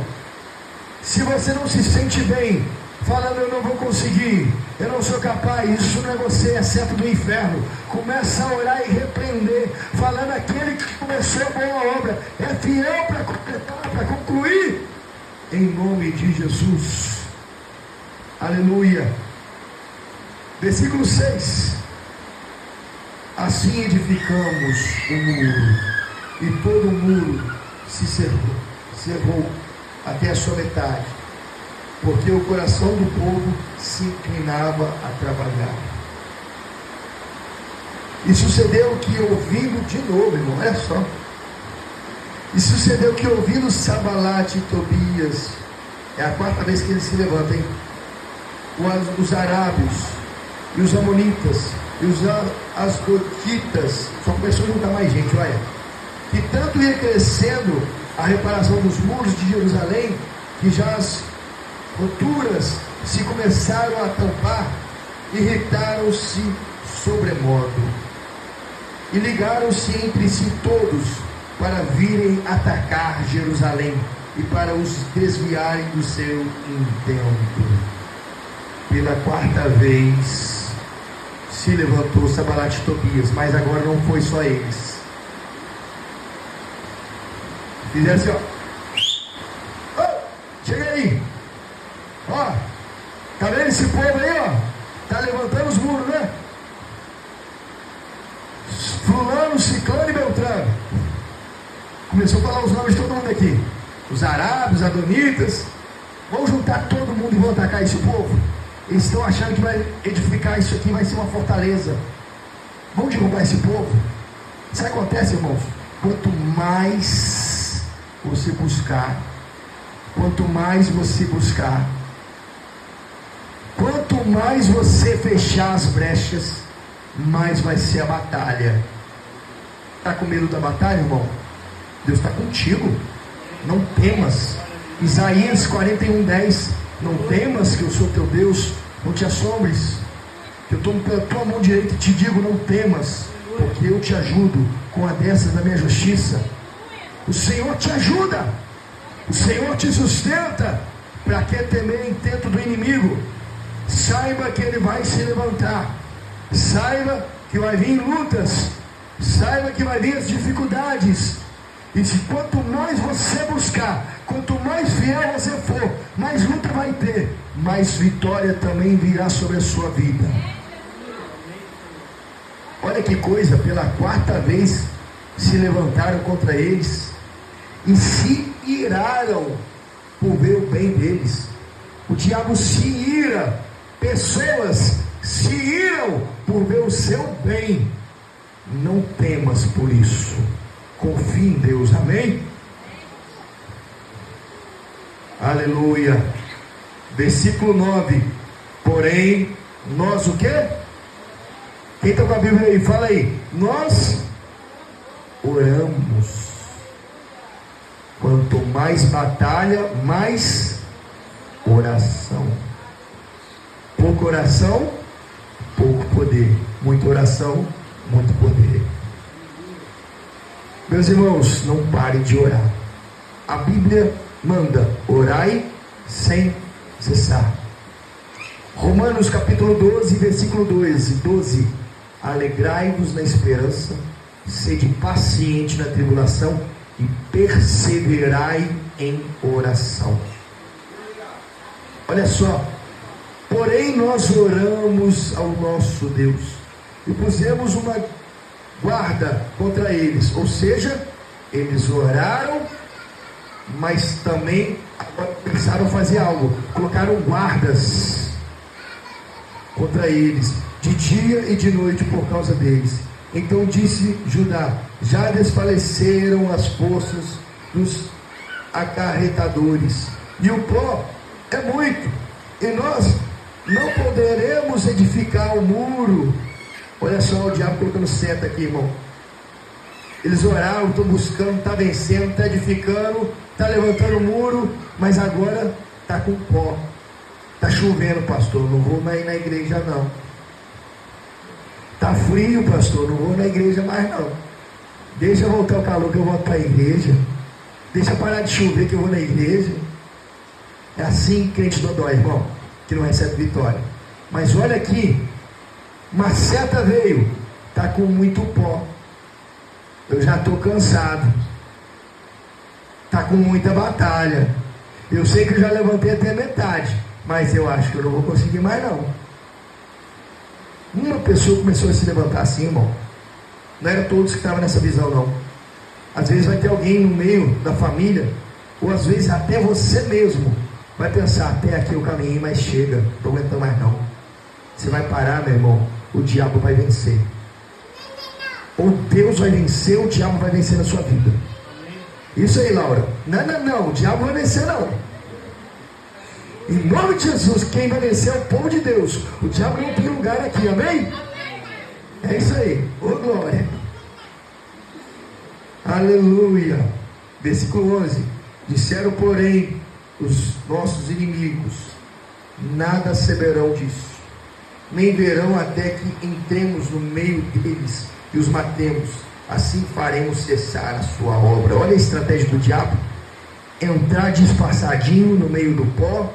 Se você não se sente bem, falando eu não vou conseguir, eu não sou capaz, isso não é você, é seta do inferno. Começa a orar e repreender, falando aquele que começou a boa obra é fiel para completar, para concluir, em nome de Jesus. Aleluia. Versículo 6. Assim edificamos o muro, e todo o muro se cerrou até a sua metade, porque o coração do povo se inclinava a trabalhar. E sucedeu que, ouvindo de novo, irmão, olha só. E sucedeu que, ouvindo Sanbalat e Tobias, é a quarta vez que eles se levantam, hein? Os arábios, e os amonitas, e os asdoquitas, só começou a juntar mais gente, olha. E tanto ia crescendo a reparação dos muros de Jerusalém, que já as roturas se começaram a tampar, irritaram-se sobremodo, e ligaram-se entre si todos, para virem atacar Jerusalém, e para os desviarem do seu intento. Pela quarta vez se levantou Sanbalat e Tobias, mas agora não foi só eles. Fizeram assim, ó. Oh, chega aí. Ó, tá vendo esse povo aí, ó? Tá levantando os muros, né? Fulano, Ciclano e Beltrano. Começou a falar os nomes de todo mundo aqui. Os arábios, adonitas. Vamos juntar todo mundo e vão atacar esse povo. Eles estão achando que vai edificar isso aqui, vai ser uma fortaleza. Vamos derrubar esse povo. Sabe o que acontece, irmãos? Quanto mais você buscar, quanto mais você fechar as brechas, mais vai ser a batalha. Está com medo da batalha, irmão? Deus está contigo. Não temas. Isaías 41:10. Não temas, que eu sou teu Deus. Não te assombres, que eu tomo pela tua mão direita e te digo: não temas, porque eu te ajudo com a destra da minha justiça. O Senhor te ajuda, o Senhor te sustenta. Para que temer intento do inimigo? saiba que ele vai se levantar. Saiba que vai vir lutas. Saiba que vai vir as dificuldades. E quanto mais você buscar, quanto mais fiel você for, mais luta vai ter, mais vitória também virá sobre a sua vida. Olha que coisa, pela quarta vez se levantaram contra eles e se iraram por ver o bem deles. O diabo se ira, pessoas se iram por ver o seu bem. Não temas por isso, confie em Deus, amém? Aleluia. Versículo 9. Porém, nós o quê? Quem está com a Bíblia aí? Fala aí. Nós oramos. Quanto mais batalha, mais oração. Pouca oração, pouco poder. Muita oração, muito poder. Meus irmãos, não pare de orar. A Bíblia manda: orai sem cessar. Romanos capítulo 12, versículo 12. Alegrai-vos na esperança, sede paciente na tribulação e perseverai em oração. Olha só. Porém nós oramos ao nosso Deus e pusemos uma guarda contra eles. Ou seja, eles oraram, mas também pensaram fazer algo. Colocaram guardas contra eles, de dia e de noite, por causa deles. Então disse Judá: já desfaleceram as forças dos acarretadores, e o pó é muito, e nós não poderemos edificar o muro. Olha só o diabo colocando seta aqui, irmão. Eles oraram, estão buscando, está vencendo, está edificando, está levantando o muro, mas agora está com pó. Está chovendo, pastor, não vou mais na igreja não. Está frio, pastor, não vou na igreja mais não. Deixa voltar o calor que eu volto para a igreja. Deixa parar de chover que eu vou na igreja. É assim crente dodói, irmão, que não recebe vitória. Mas olha aqui, uma seta veio, está com muito pó. Eu já estou cansado. Está com muita batalha. Eu sei que eu já levantei até metade, mas eu acho que eu não vou conseguir mais não. Uma pessoa começou a se levantar assim, irmão. Não era todos que estavam nessa visão não. Às vezes vai ter alguém no meio da família, ou às vezes até você mesmo vai pensar: até aqui eu caminhei, mas chega, não estou aguentando mais não. Você vai parar, meu irmão, o diabo vai vencer. Ou Deus vai vencer, o diabo vai vencer na sua vida. Isso aí, Laura. Não, o diabo vai vencer não. Em nome de Jesus, quem vai vencer é o povo de Deus. O diabo não tem lugar aqui, amém? É isso aí, ô glória. Aleluia. Versículo 11. Disseram, porém, os nossos inimigos: nada saberão disso, nem verão até que entremos no meio deles e os matemos. Assim faremos cessar a sua obra. Olha a estratégia do diabo: entrar disfarçadinho no meio do pó.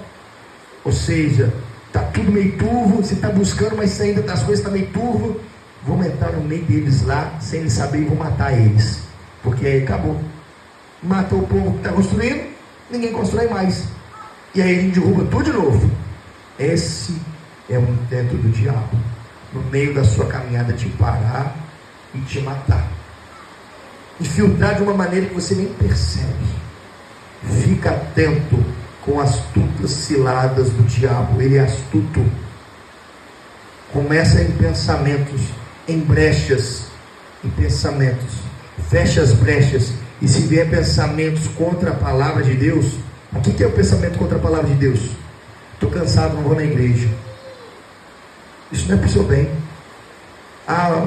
Ou seja, está tudo meio turvo, você está buscando, mas ainda as coisas estão meio turvo. Vamos entrar no meio deles lá, sem eles saberem, e vou matar eles. Porque aí acabou. Matou o povo que está construindo, ninguém constrói mais. E aí ele derruba tudo de novo. Esse é um intento do diabo, no meio da sua caminhada, te parar e te matar, infiltrar de uma maneira que você nem percebe. Fica atento com as astutas ciladas do diabo. Ele é astuto. Começa em pensamentos, em brechas, em pensamentos. Fecha as brechas, e se vier pensamentos contra a palavra de Deus. O que é o pensamento contra a palavra de Deus? Estou cansado, não vou na igreja. Isso não é para o seu bem.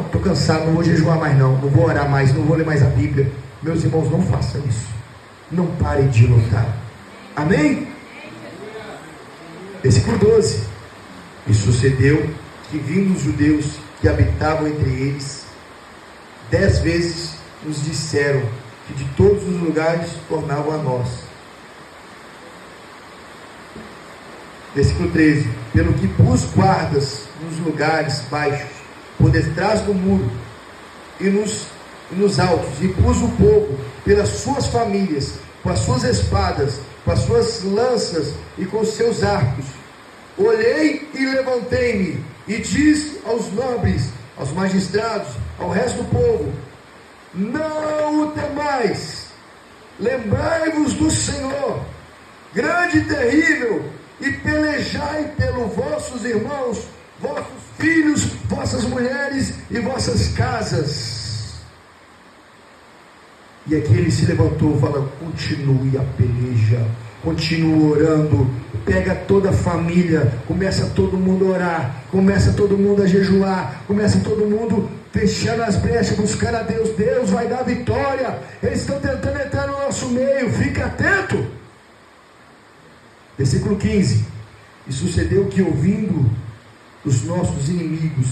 Estou cansado, não vou jejuar mais não vou orar mais, não vou ler mais a Bíblia. Meus irmãos, não façam isso. Não pare de lutar. Amém? Versículo 12. E sucedeu que, vindo os judeus que habitavam entre eles, 10 vezes nos disseram que de todos os lugares tornavam a nós. Versículo 13: pelo que pus guardas nos lugares baixos, por detrás do muro, e nos altos, e pus o povo pelas suas famílias, com as suas espadas, com as suas lanças e com os seus arcos. Olhei e levantei-me, e disse aos nobres, aos magistrados, ao resto do povo: não o temais, lembrai-vos do Senhor, grande e terrível, e pelejai pelos vossos irmãos, vossos filhos, vossas mulheres e vossas casas. E aqui ele se levantou, fala: continue a peleja, continue orando, pega toda a família, começa todo mundo a orar, começa todo mundo a jejuar, começa todo mundo fechando as brechas, buscando a Deus. Deus vai dar vitória. Eles estão tentando entrar no nosso meio, fique atento. Versículo 15: e sucedeu que, ouvindo os nossos inimigos,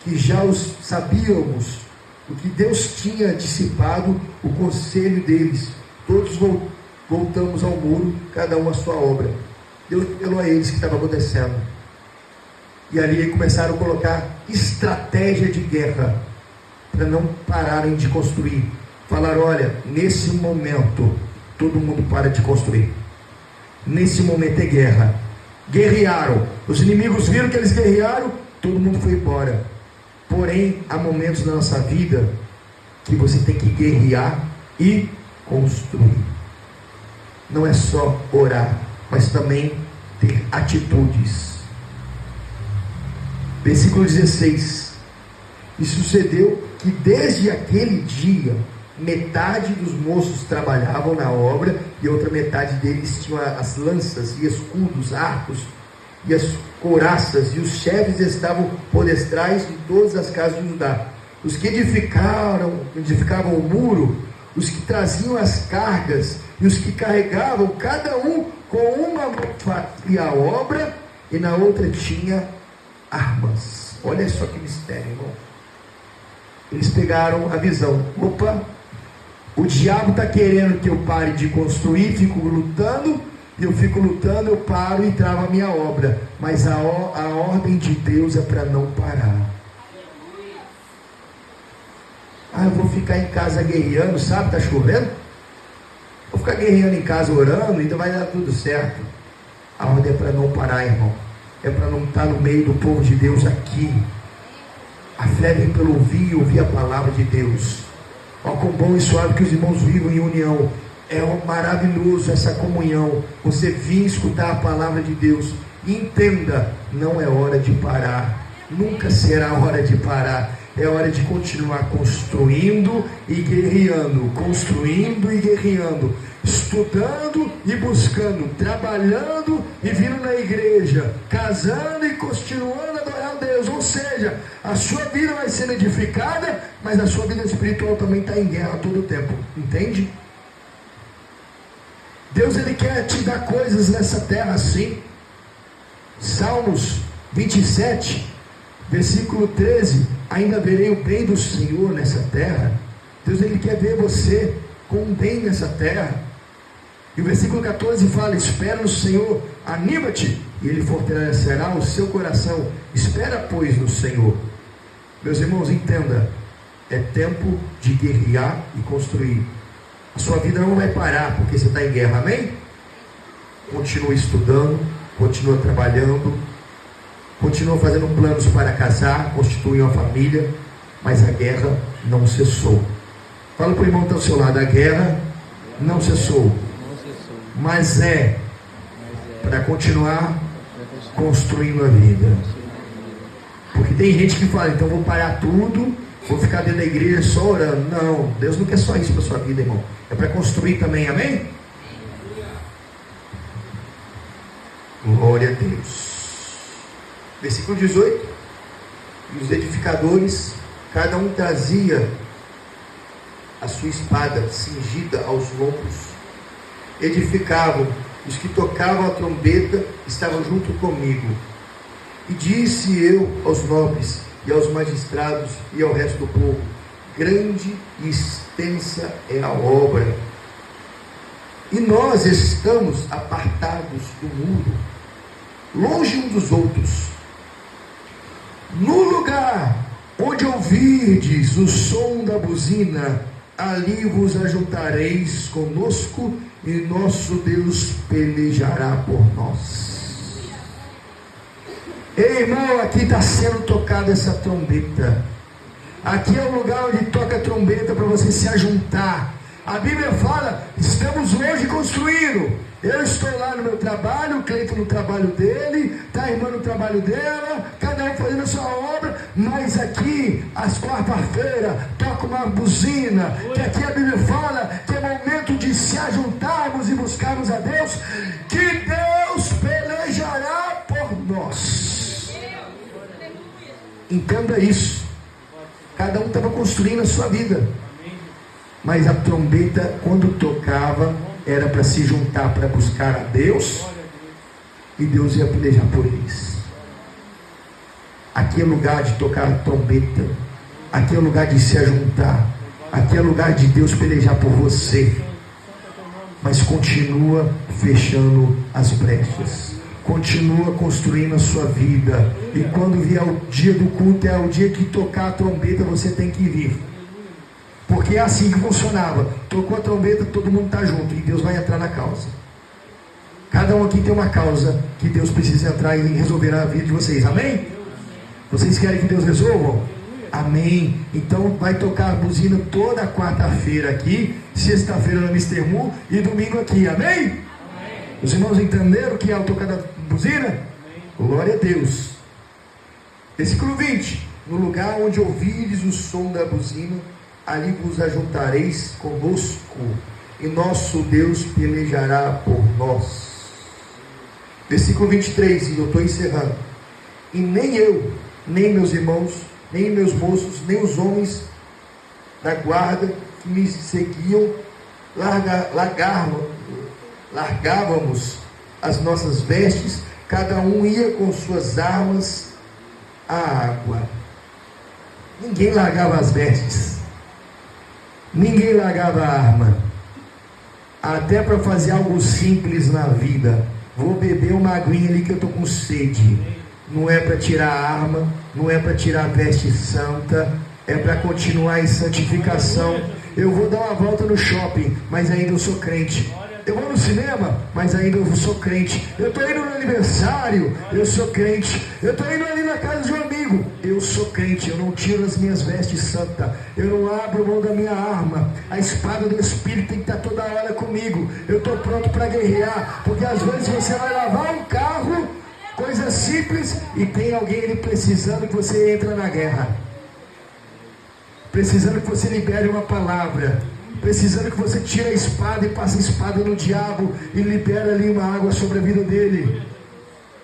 que já os sabíamos, o que Deus tinha dissipado o conselho deles, todos voltamos ao muro, cada um a sua obra. Deus revelou a eles o que estava acontecendo, e ali começaram a colocar estratégia de guerra, para não pararem de construir. Falaram: olha, nesse momento todo mundo para de construir, nesse momento é guerra. Guerrearam, os inimigos viram que eles guerrearam, todo mundo foi embora. Porém, há momentos na nossa vida que você tem que guerrear e construir. Não é só orar, mas também ter atitudes. Versículo 16: e sucedeu que desde aquele dia, metade dos moços trabalhavam na obra, e outra metade deles tinham as lanças e escudos, arcos e as couraças, e os chefes estavam por detrás de todas as casas de Judá. Os que edificavam o muro, os que traziam as cargas, e os que carregavam, cada um com uma mão fazia a obra, e na outra tinha armas. Olha só que mistério, irmão. Eles pegaram a visão: opa, o diabo está querendo que eu pare de construir, fico lutando, eu fico lutando, eu paro e travo a minha obra. Mas a ordem de Deus é para não parar. Eu vou ficar em casa guerreando, sabe, está chovendo? Vou ficar guerreando em casa orando, então vai dar tudo certo. A ordem é para não parar, irmão. É para não estar no meio do povo de Deus aqui. A fé vem pelo ouvir e ouvir a palavra de Deus. Ó, quão bom e suave que os irmãos vivam em união. É maravilhoso essa comunhão. Você vir escutar a palavra de Deus. E entenda, não é hora de parar. Nunca será hora de parar. É hora de continuar construindo e guerreando. Construindo e guerreando. Estudando e buscando. Trabalhando e vindo na igreja. Casando e continuando a adorar a Deus. Ou seja, a sua vida vai sendo edificada, mas a sua vida espiritual também está em guerra todo o tempo. Entende? Deus, Ele quer te dar coisas nessa terra assim. Salmos 27, versículo 13: ainda verei o bem do Senhor nessa terra. Deus, Ele quer ver você com um bem nessa terra. E o versículo 14 fala: espera no Senhor, anima-te, e Ele fortalecerá o seu coração. Espera, pois, no Senhor. Meus irmãos, entenda, é tempo de guerrear e construir. A sua vida não vai parar porque você está em guerra, amém? Continua estudando, continua trabalhando, continua fazendo planos para casar, constituir uma família, mas a guerra não cessou. Fala para o irmão que está ao seu lado: a guerra não cessou, mas é para continuar construindo a vida. Porque tem gente que fala: então vou parar tudo, vou ficar dentro da igreja só orando. Não, Deus não quer só isso para a sua vida, irmão. É para construir também, amém? Glória a Deus. Versículo 18: e os edificadores, cada um trazia a sua espada cingida aos lombos, edificavam. Os que tocavam a trombeta estavam junto comigo. E disse eu aos nobres e aos magistrados e ao resto do povo: grande e extensa é a obra, e nós estamos apartados do muro. longe um dos outros. No lugar onde ouvirdes o som da buzina, ali vos ajuntareis conosco, e nosso Deus pelejará por nós. Ei, irmão, aqui está sendo tocada essa trombeta. Aqui é o lugar onde toca a trombeta para você se ajuntar. A Bíblia fala, estamos hoje construindo. Eu estou lá no meu trabalho, o Cleiton no trabalho dele, está a irmã no trabalho dela, cada um fazendo a sua obra, mas aqui, às quarta-feiras, toca uma buzina, que aqui a Bíblia fala que é momento de se ajuntarmos e buscarmos a Deus, que Deus pelejará por nós. Entenda isso. Cada um estava construindo a sua vida, mas a trombeta, quando tocava, era para se juntar, para buscar a Deus, e Deus ia pelejar por eles. Aqui é lugar de tocar a trombeta, aqui é lugar de se ajuntar, aqui é lugar de Deus pelejar por você, mas continua fechando as brechas, continua construindo a sua vida, e quando vier o dia do culto, é o dia que tocar a trombeta, você tem que vir. Porque é assim que funcionava. Tocou a trombeta, todo mundo está junto, e Deus vai entrar na causa. Cada um aqui tem uma causa que Deus precisa entrar e resolver na vida de vocês, amém? Vocês querem que Deus resolva? Amém. Então vai tocar a buzina toda quarta-feira aqui, sexta-feira na Mr. Mu e domingo aqui, amém? Os irmãos entenderam o que é o tocar da buzina? Glória a Deus. Versículo 20: no lugar onde ouvires o som da buzina, ali vos ajuntareis conosco, e nosso Deus pelejará por nós. Versículo 23, e eu estou encerrando. E nem eu, nem meus irmãos, nem meus moços, nem os homens da guarda que me seguiam, largávamos as nossas vestes, cada um ia com suas armas à água. Ninguém largava as vestes, ninguém largava a arma, até para fazer algo simples na vida. Vou beber uma aguinha ali que eu estou com sede. Não é para tirar a arma, não é para tirar a veste santa, é para continuar em santificação. Eu vou dar uma volta no shopping, mas ainda eu sou crente. Eu vou no cinema, mas ainda eu sou crente. Eu estou indo no aniversário, eu sou crente. Eu estou indo ali na casa de um amigo, eu sou crente. Eu não tiro as minhas vestes santas, eu não abro mão da minha arma. A espada do Espírito tem que estar toda hora comigo. Eu estou pronto para guerrear, porque às vezes você vai lavar um carro, coisa simples, e tem alguém ali precisando que você entre na guerra, precisando que você libere uma palavra, precisando que você tire a espada e passe a espada no diabo e libere ali uma água sobre a vida dele.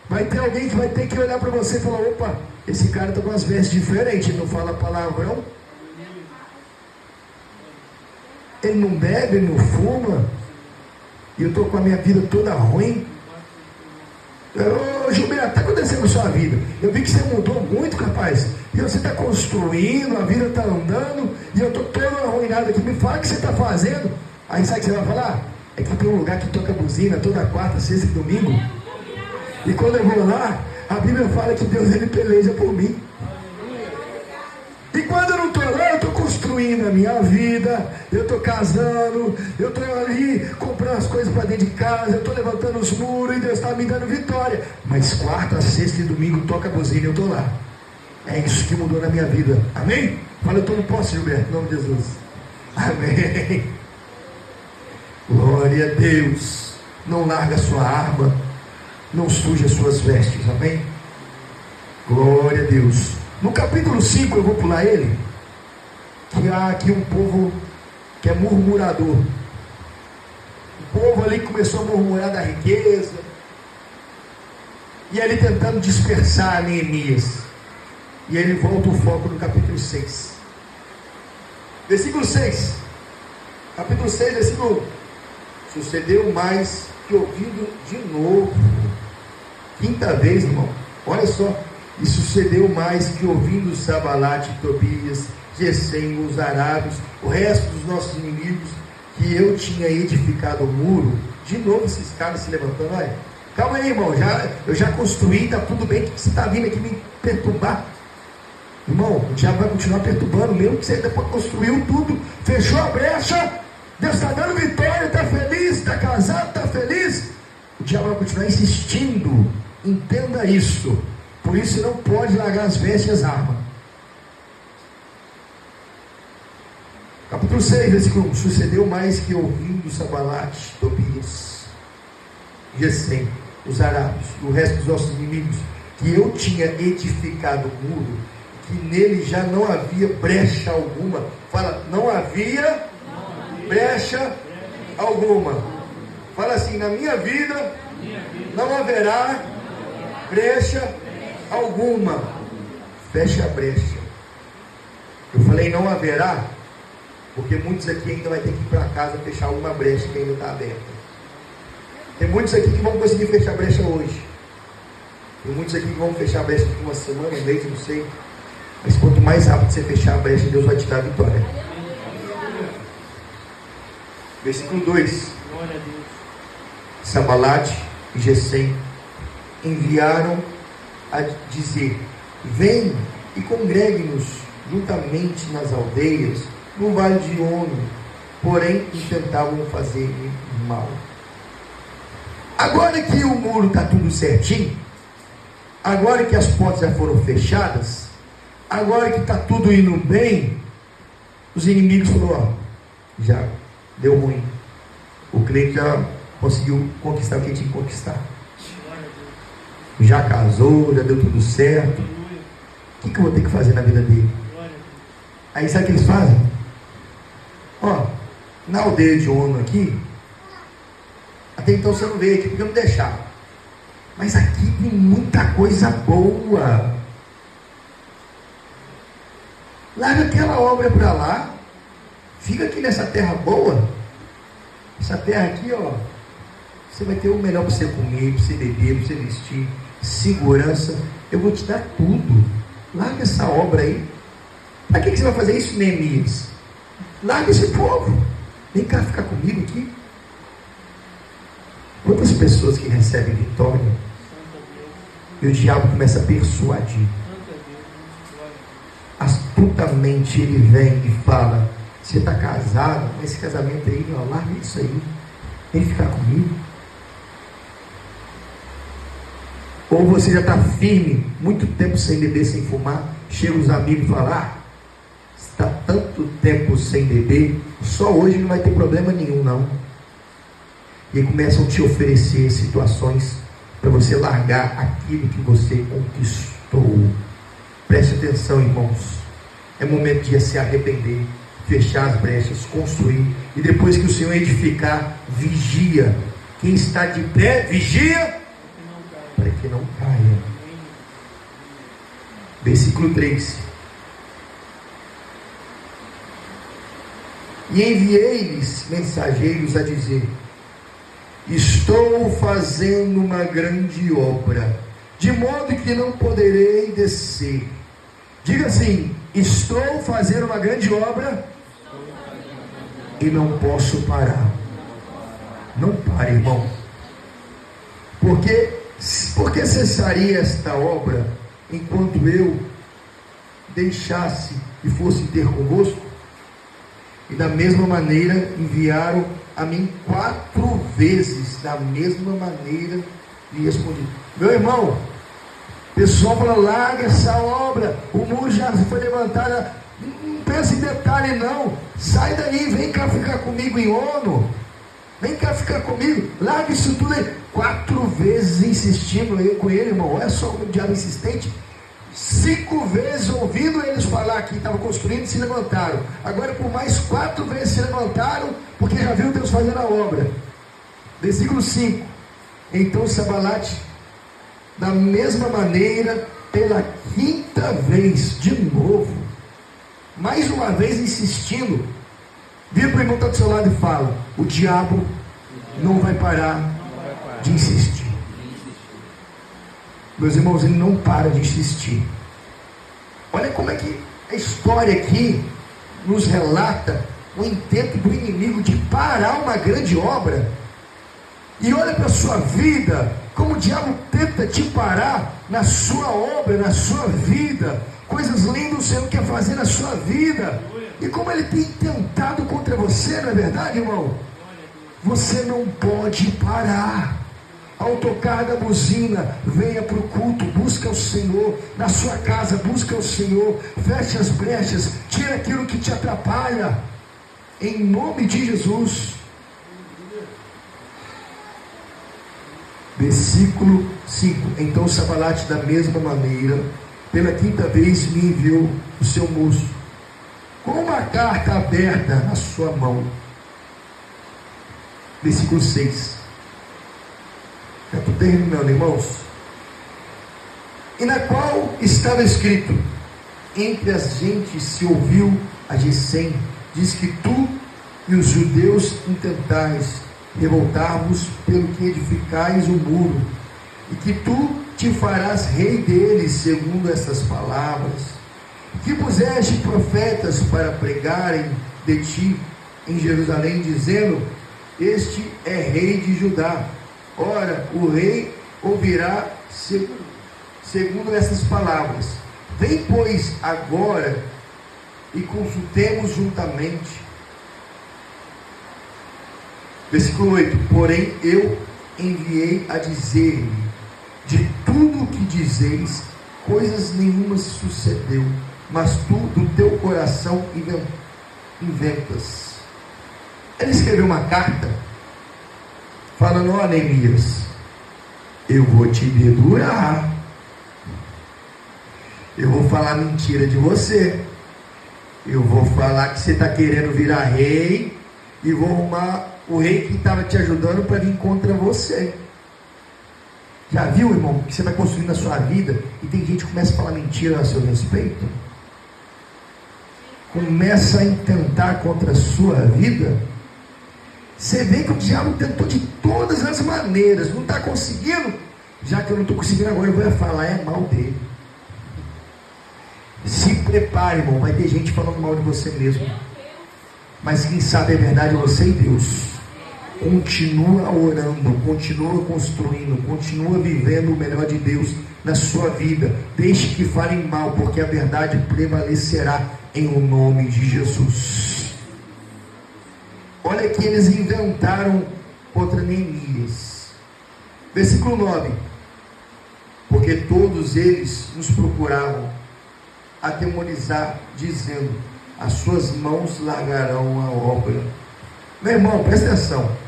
Vai ter alguém que vai ter que olhar para você e falar: opa, esse cara está com as vestes diferentes, ele não fala palavrão, ele não bebe, ele não fuma, e eu estou com a minha vida toda ruim. Ô Gilberto, está acontecendo na sua vida? Eu vi que você mudou muito, rapaz. E você está construindo, a vida está andando, e eu estou todo arruinado aqui. Me fala o que você está fazendo. Aí sabe o que você vai falar? É que tem um lugar que toca buzina toda quarta, sexta e domingo. E quando eu vou lá, a Bíblia fala que Deus, ele peleja por mim. E quando eu não estou lá, eu estou construindo a minha vida, eu estou casando, eu estou ali comprando as coisas para dentro de casa, eu estou levantando os muros, e Deus está me dando vitória. Mas quarta, sexta e domingo toca a buzina e eu estou lá. É isso que mudou na minha vida, amém? Fala: eu estou no posse, Gilberto, em nome de Jesus, amém. Glória a Deus. Não larga a sua arma, não suje as suas vestes, amém? Glória a Deus. No capítulo 5, eu vou pular ele, que há aqui um povo que é murmurador. O povo ali começou a murmurar da riqueza, e ali tentando dispersar Neemias. E ele volta o foco no capítulo 6. Versículo 6. Capítulo 6, versículo 1. Sucedeu mais que ouvindo de novo. Quinta vez, irmão. Olha só. E sucedeu mais que ouvindo Sabalate, Tobias, Gesem, os arábios, o resto dos nossos inimigos, que eu tinha edificado o muro. De novo esses caras se levantando, olha. Calma aí, irmão, eu já construí, está tudo bem, que você está vindo aqui me perturbar? Irmão, o diabo vai continuar perturbando, mesmo que você depois construiu tudo, fechou a brecha, Deus está dando vitória, está feliz, está casado, está feliz. O diabo vai continuar insistindo. Entenda isso. Por isso você não pode largar as vestes e as armas. Capítulo 6, versículo 1. Sucedeu mais que ouvindo Sambalate, Tobias, Gesem, os arábios e o resto dos nossos inimigos, que eu tinha edificado o muro, que nele já não havia brecha alguma. Fala, não havia brecha alguma. Fala assim, na minha vida não haverá brecha alguma. Fecha a brecha. Eu falei não haverá, porque muitos aqui ainda vai ter que ir para casa fechar alguma brecha que ainda está aberta. Tem muitos aqui que vão conseguir fechar a brecha hoje. Tem muitos aqui que vão fechar a brecha de uma semana, um mês, não sei. Mas quanto mais rápido você fechar a brecha, Deus vai te dar a vitória. Versículo 2. Sambalate e Gesem enviaram a dizer: vem e congregue-nos juntamente nas aldeias, no vale de Ono. Porém, intentavam fazer-me mal. Agora que o muro está tudo certinho, agora que as portas já foram fechadas, agora que está tudo indo bem, os inimigos falaram: ó, já deu ruim. O cliente já conseguiu conquistar o que tinha que conquistar. Já casou, já deu tudo certo. O que eu vou ter que fazer na vida dele? Aí sabe o que eles fazem? Ó, na aldeia de Ono aqui, até então você não veio aqui porque eu não deixava. Mas aqui tem muita coisa boa. Larga aquela obra para lá. Fica aqui nessa terra boa. Essa terra aqui, ó, você vai ter o melhor para você comer, para você beber, para você vestir, segurança. Eu vou te dar tudo. Larga essa obra aí. Para que você vai fazer isso, Neemias? Larga esse povo. Vem cá ficar comigo aqui. Quantas pessoas que recebem vitória e o diabo começa a persuadir. Astutamente ele vem e fala: você está casado, mas esse casamento aí, ó, larga isso aí, vem ficar comigo. Ou você já está firme, muito tempo sem beber, sem fumar, chega os amigos e falam: ah, você está tanto tempo sem beber, só hoje não vai ter problema nenhum não. E aí começam a te oferecer situações para você largar aquilo que você conquistou. Preste atenção, irmãos. É momento de se arrepender, fechar as brechas, construir. E depois que o Senhor edificar, vigia. Quem está de pé, vigia para que não caia. Versículo 3. E enviei-lhes mensageiros a dizer: estou fazendo uma grande obra, de modo que não poderei descer. Diga assim: estou fazendo uma grande obra e não posso parar. Não pare, irmão. Porque cessaria esta obra enquanto eu deixasse e fosse ter convosco? E da mesma maneira enviaram a mim 4 vezes, da mesma maneira lhe respondi. Meu irmão, o pessoal fala: larga essa obra, o muro já foi levantado, não pensa em detalhe não, sai daí, vem cá ficar comigo em Ono, vem cá ficar comigo, larga isso tudo aí. 4 vezes insistindo eu com ele, irmão. Olha só como o diabo é insistente. 5 vezes ouvindo eles falar que estavam construindo, se levantaram. Agora por mais 4 vezes se levantaram, porque já viu Deus fazendo a obra. Versículo 5. Então Sambalate, da mesma maneira, pela 5ª vez, de novo, mais uma vez insistindo, vira para o irmão que está do seu lado e fala: o diabo não vai parar de insistir. Meus irmãos, ele não para de insistir. Olha como é que a história aqui nos relata o intento do inimigo de parar uma grande obra. E olha para a sua vida, como o diabo tenta te parar na sua obra, na sua vida. Coisas lindas o Senhor quer fazer na sua vida. E como ele tem tentado contra você, não é verdade, irmão? Você não pode parar. Ao tocar da buzina, venha para o culto, busca o Senhor. Na sua casa, busca o Senhor. Feche as brechas, tira aquilo que te atrapalha. Em nome de Jesus. Versículo 5. Então Sambalate, da mesma maneira, pela quinta vez me enviou o seu moço, com uma carta aberta na sua mão. Versículo 6. Já estou terminando, irmãos. E na qual estava escrito: entre as gentes se ouviu a Gesem, diz que tu e os judeus intentais revoltar-vos pelo que edificais o muro, e que tu te farás rei deles, segundo essas palavras, que puseste profetas para pregarem de ti em Jerusalém, dizendo: este é rei de Judá. Ora, o rei ouvirá segundo essas palavras. Vem, pois, agora e consultemos juntamente. Versículo 8. Porém eu enviei a dizer-lhe: de tudo o que dizeis, coisas nenhuma sucedeu, mas tu do teu coração inventas. Ele escreveu uma carta falando: ó, Neemias, eu vou te dedurar, eu vou falar mentira de você, eu vou falar que você está querendo virar rei, e vou arrumar o rei que estava te ajudando para vir contra você. Já viu, irmão, que você vai construindo a sua vida e tem gente que começa a falar mentira a seu respeito? Começa a intentar contra a sua vida. Você vê que o diabo tentou de todas as maneiras, não está conseguindo. Já que eu não estou conseguindo agora, eu vou falar mal dele. Se prepare, irmão, vai ter gente falando mal de você mesmo. Mas quem sabe é verdade é você e Deus. Continua orando, continua construindo, continua vivendo o melhor de Deus na sua vida. Deixe que falem mal, porque a verdade prevalecerá em o nome de Jesus. Olha que eles inventaram contra Neemias. Versículo 9. Porque todos eles nos procuravam atemorizar, dizendo: as suas mãos largarão a obra. Meu irmão, presta atenção.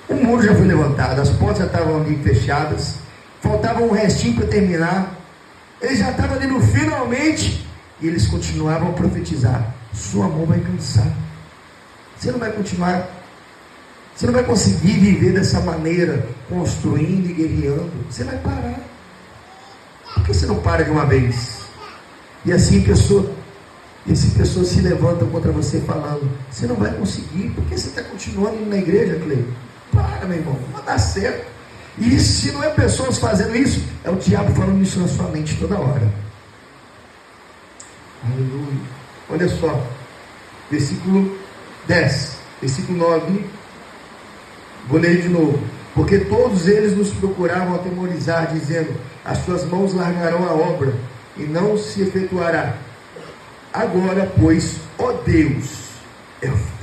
O muro já foi levantado, as portas já estavam ali fechadas, faltava um restinho para terminar. Eles já estavam ali no finalmente, e eles continuavam a profetizar: sua mão vai cansar, você não vai continuar, você não vai conseguir viver dessa maneira, construindo e guerreando, você vai parar. Por que você não para de uma vez? E assim pessoas se levantam contra você falando: você não vai conseguir, por que você está continuando indo na igreja, Cleio? Para, meu irmão, não vai dar certo. E se não é pessoas fazendo isso, é o diabo falando isso na sua mente toda hora. Aleluia. Olha só, versículo 10, versículo 9, vou ler de novo. Porque todos eles nos procuravam atemorizar, dizendo: as suas mãos largarão a obra, e não se efetuará. Agora, pois, ó Deus,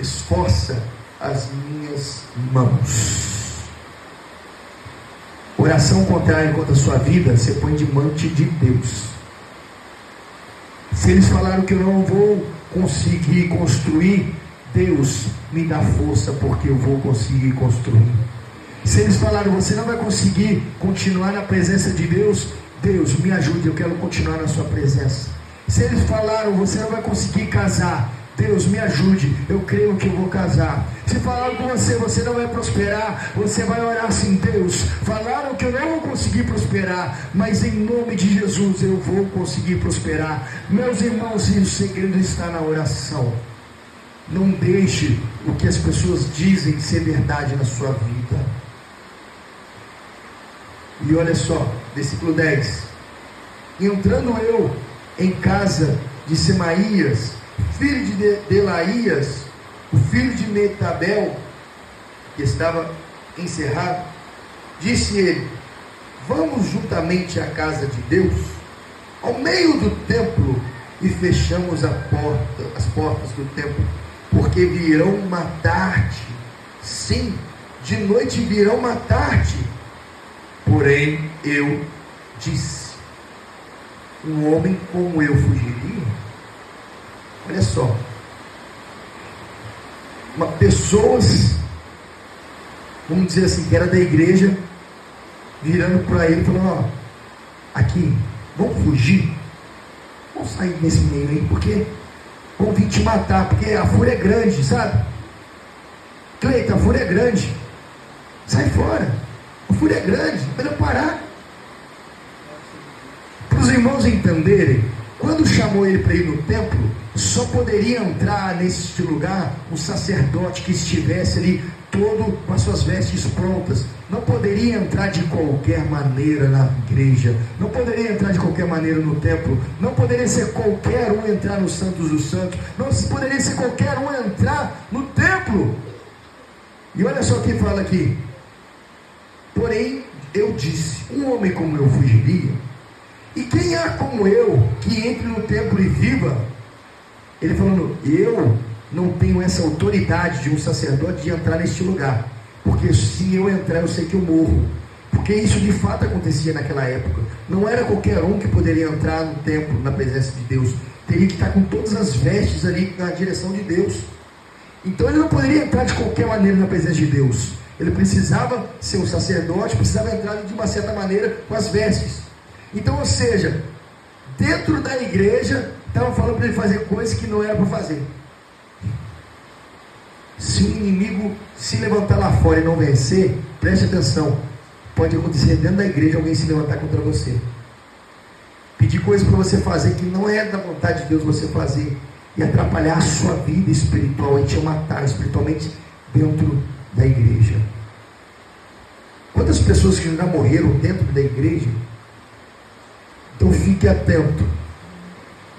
esforça as minhas mãos. Oração contrária contra a sua vida, você põe diante de Deus. Se eles falaram que eu não vou conseguir construir, Deus me dá força, porque eu vou conseguir construir. Se eles falaram: você não vai conseguir continuar na presença de Deus, Deus me ajude, eu quero continuar na sua presença. Se eles falaram: você não vai conseguir casar, Deus me ajude, eu creio que eu vou casar. Se falaram com você: você não vai prosperar, você vai orar assim: Deus, falaram que eu não vou conseguir prosperar, mas em nome de Jesus eu vou conseguir prosperar. Meus irmãos, o segredo está na oração. Não deixe o que as pessoas dizem ser verdade na sua vida. E olha só, versículo 10. Entrando eu em casa de Semaías, filho de Delaías, o filho de Metabel, que estava encerrado, disse ele: vamos juntamente à casa de Deus, ao meio do templo, e fechamos as portas do templo, porque virão matar-te. Sim, de noite virão matar-te. Porém eu disse: um homem como eu fugiria? Olha só, pessoas, vamos dizer assim, que era da igreja, virando para ele e falando: ó, aqui, vamos fugir, vamos sair desse meio aí, porque vão vir te matar, porque a fúria é grande, sabe? Cleiton, a fúria é grande, sai fora, a fúria é grande, melhor parar. Para os irmãos entenderem, quando chamou ele para ir no templo, só poderia entrar nesse lugar um sacerdote que estivesse ali todo com as suas vestes prontas. Não poderia entrar de qualquer maneira na igreja, não poderia entrar de qualquer maneira no templo, não poderia ser qualquer um entrar no Santos dos Santos, não poderia ser qualquer um entrar no templo. E olha só o que fala aqui: porém eu disse, um homem como eu fugiria? E quem há como eu que entre no templo e viva? Ele falando: eu não tenho essa autoridade de um sacerdote de entrar neste lugar, porque se eu entrar eu sei que eu morro, porque isso de fato acontecia naquela época. Não era qualquer um que poderia entrar no templo, na presença de Deus, teria que estar com todas as vestes ali na direção de Deus. Então ele não poderia entrar de qualquer maneira na presença de Deus, ele precisava ser um sacerdote, precisava entrar de uma certa maneira com as vestes. Então, ou seja, dentro da igreja estavam falando para ele fazer coisas que não era para fazer. Se o inimigo se levantar lá fora e não vencer, preste atenção, pode acontecer dentro da igreja alguém se levantar contra você, pedir coisas para você fazer que não é da vontade de Deus você fazer, e atrapalhar a sua vida espiritual e te matar espiritualmente dentro da igreja. Quantas pessoas que já morreram dentro da igreja? Então fique atento.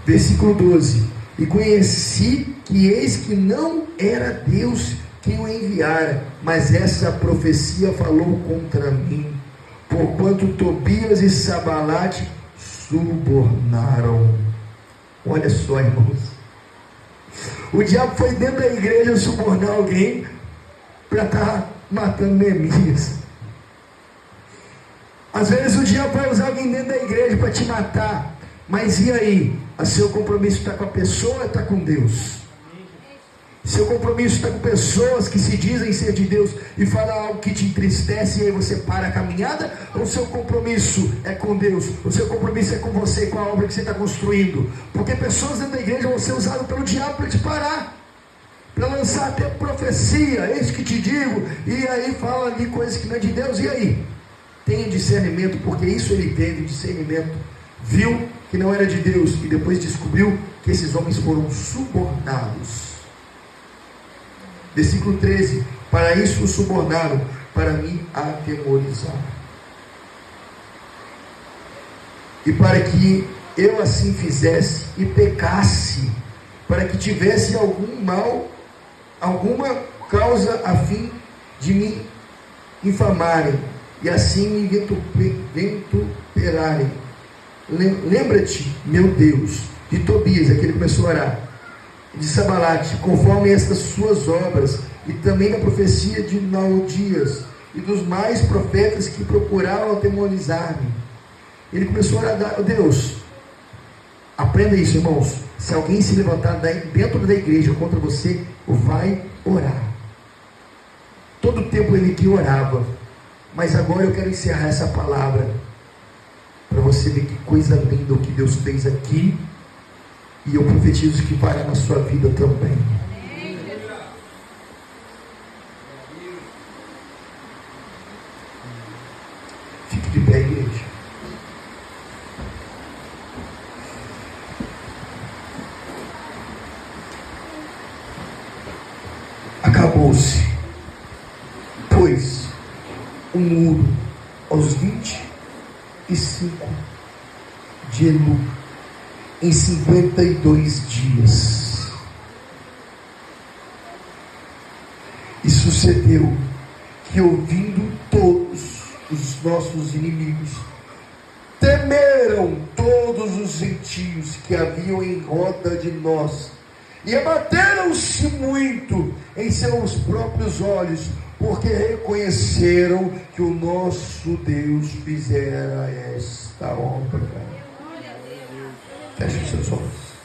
Versículo 12: e conheci que eis que não era Deus quem o enviara, mas essa profecia falou contra mim, porquanto Tobias e Sabalate subornaram. Olha só, irmãos, o diabo foi dentro da igreja subornar alguém para estar matando Neemias. Às vezes o diabo vai usar alguém dentro da igreja para te matar, mas e aí? O seu compromisso está com a pessoa ou está com Deus? Seu compromisso está com pessoas que se dizem ser de Deus e falam algo que te entristece e aí você para a caminhada? Ou o seu compromisso é com Deus? O seu compromisso é com você e com a obra que você está construindo? Porque pessoas dentro da igreja vão ser usadas pelo diabo para te parar, para lançar até profecia, eis que te digo, e aí fala ali coisas que não é de Deus. E aí? Tenha discernimento, porque isso ele teve discernimento, viu que não era de Deus e depois descobriu que esses homens foram subornados. Versículo 13: para isso o subornaram, para me atemorizar, e para que eu assim fizesse e pecasse, para que tivesse algum mal, alguma causa a fim de me infamarem, e assim me vituperarem. Lembra-te, meu Deus, de Tobias, aquele que começou a orar, de Sabalate, conforme estas suas obras, e também da profecia de Naodias, e dos mais profetas que procuraram atemorizar-me. Ele começou a orar: Deus, aprenda isso, irmãos, se alguém se levantar dentro da igreja contra você, vai orar. Todo o tempo ele que orava, mas agora eu quero encerrar essa palavra, para você ver que coisa linda o que Deus fez aqui, e eu profetizo que vai na sua vida também. Fique de pé, igreja. Acabou-se, pois, o muro aos 25 de Elu, em 52 dias. E sucedeu que, ouvindo todos os nossos inimigos, temeram todos os gentios que haviam em roda de nós, e abateram-se muito em seus próprios olhos, porque reconheceram que o nosso Deus fizera esta obra. Feche os seus olhos.